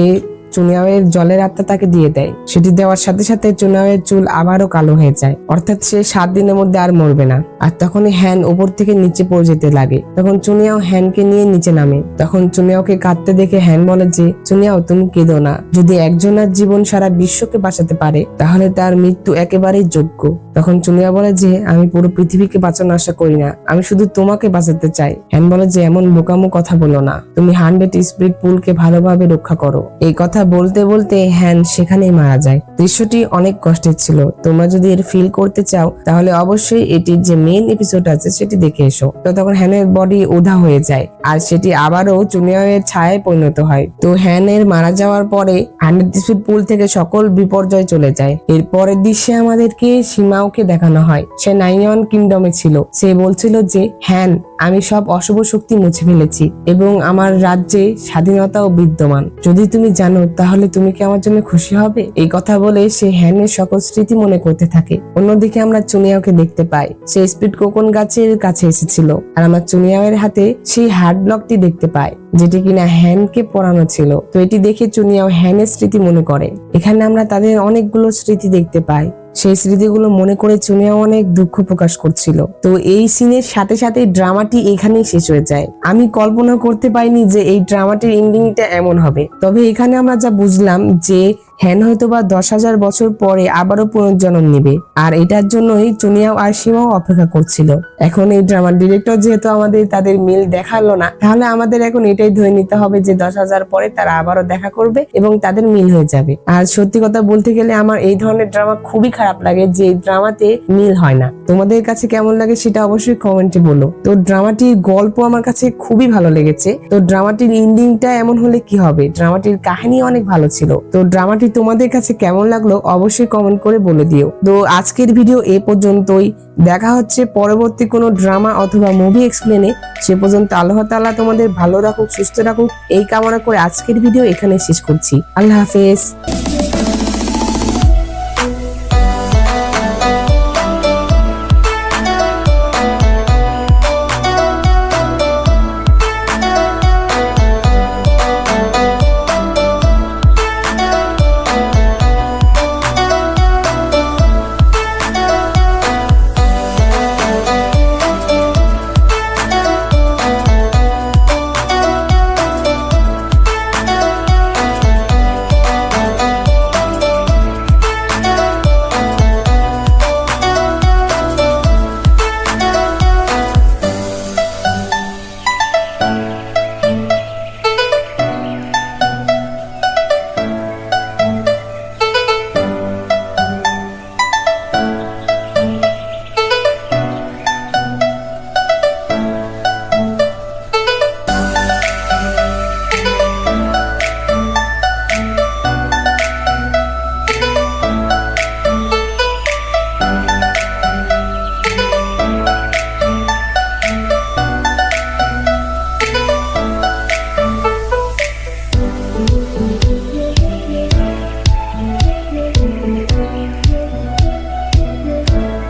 চুনিয়াওয়ের জলের আত্মা তাকে দিয়ে দেয়। সেটি দেওয়ার সাথে সাথে চুনিয়াওয়ের চুল আবারও কালো হয়ে যায়, অর্থাৎ সে 7 দিনের মধ্যে আর মরবে না। আর তখনই হ্যান উপর থেকে নিচে পড়ে যেতে লাগে। তখন চুনিয়াও হ্যানকে নিয়ে নিচে নামে। তখন চুনিয়াওকে কাঁদতে দেখে হ্যান বলে যে চুনিয়াও, তুমি কেঁদো না, যদি একজনের জীবন সারা বিশ্বকে বাঁচাতে পারে তাহলে তার মৃত্যু একেবারেই যোগ্য। তখন চুনিয়া বলে যে আমি পুরো পৃথিবীকে বাঁচানোর আশা করি না, আমি শুধু তোমাকে বাঁচাতে চাই। হ্যান বলে যে এমন বোকামো কথা বলো না, তুমি 100 স্পিরিট পুলকে ভালোভাবে রক্ষা করো। এই কথা বলতে বলতে হ্যান সেখানেই মারা যায়। দৃশ্যটি অনেক কষ্টের ছিল। তোমরা যদি এর ফিল করতে চাও তাহলে অবশ্যই এটির যে মেইন এপিসোড আছে সেটি দেখে এসো। তো তখন হ্যানের বডি উধা হয়ে যায় আর সেটি আবারও চুনিয়াওয়ের ছায়ায় পরিণত হয়। তো হ্যানের মারা যাওয়ার পরে 100 স্পিরিট পুল থেকে সকল বিপর্যয় চলে যায়। এর পরের দৃশ্যে আমাদেরকে সীমাওকে দেখানো হয়। সে নাইয়ন কিংডমে ছিল। সে বলছিল যে হ্যান, আমি সব অশুভ শক্তি মুছে ফেলেছি এবং আমার রাজ্যে স্বাধীনতাও বিদ্যমান। যদি তুমি জানো তাহলে তুমি কি আমার জন্য খুশি হবে? এই কথা বলে সে হ্যানের সকল স্মৃতি মনে করতে থাকে। অন্যদিকে আমরা চুনিয়াওকে দেখতে পাই। সে স্পিড কোকন গাছের কাছে এসেছিল আর আমার চুনিয়াওয়ের হাতে সেই হার্ট ব্লকটি দেখতে পায়, যেটি কিনা হ্যানকে পরানো ছিল। তো এটি দেখে চুনিয়াও হ্যানের স্মৃতি মনে করে। এখানে আমরা তাদের অনেকগুলো স্মৃতি দেখতে পাই। সেই স্মৃতিগুলো মনে করে চুনিয়াও অনেক দুঃখ প্রকাশ করছিল। তো এই সিনের সাথে সাথে ড্রামাটি এখানেই শেষ হয়ে যায়। আমি কল্পনা করতে পারিনি যে এই ড্রামাটির এন্ডিংটা এমন হবে। তবে এখানে আমরা যা বুঝলাম যে হ্যান হয়তো বা 10,000 বছর পরে আবারও পুনর্জন্ম নেবে। আর এটার জন্যই চুনিয়াও আর সীমাও অপেক্ষা করছিল। এখন এই ড্রামার ডিরেক্টর যেহেতু আমাদের তাদের মিল দেখালো না, তাহলে আমাদের এখন এটাই ধরে নিতে হবে যে 10,000 পরে তারা আবারও দেখা করবে এবং তাদের মিল হয়ে যাবে। আর সত্যি কথা বলতে গেলে আমার এই ধরনের ড্রামা খুবই খারাপ লাগে যে ড্রামাতে মিল হয় না। তোমাদের কাছে কেমন লাগে সেটা অবশ্যই কমেন্টে বলো। তো ড্রামাটির গল্প আমার কাছে খুবই ভালো লেগেছে। তো ড্রামাটির এন্ডিংটা এমন হলে কি হবে, ড্রামাটির কাহিনী অনেক ভালো ছিল। তো ড্রামাটি তোমাদের কাছে কেমন লাগলো অবশ্যই কমেন্ট করে বলে দিও। তো আজকের ভিডিও এ পর্যন্তই। দেখা হচ্ছে পরবর্তী কোনো ড্রামা অথবা মুভি এক্সপ্লেনে। সে পর্যন্ত আল্লাহ তাআলা তোমাদের ভালো রাখুক, সুস্থ রাখুক এই কামনা করে আজকের ভিডিও এখানে শেষ করছি। আল্লাহ হাফেজ।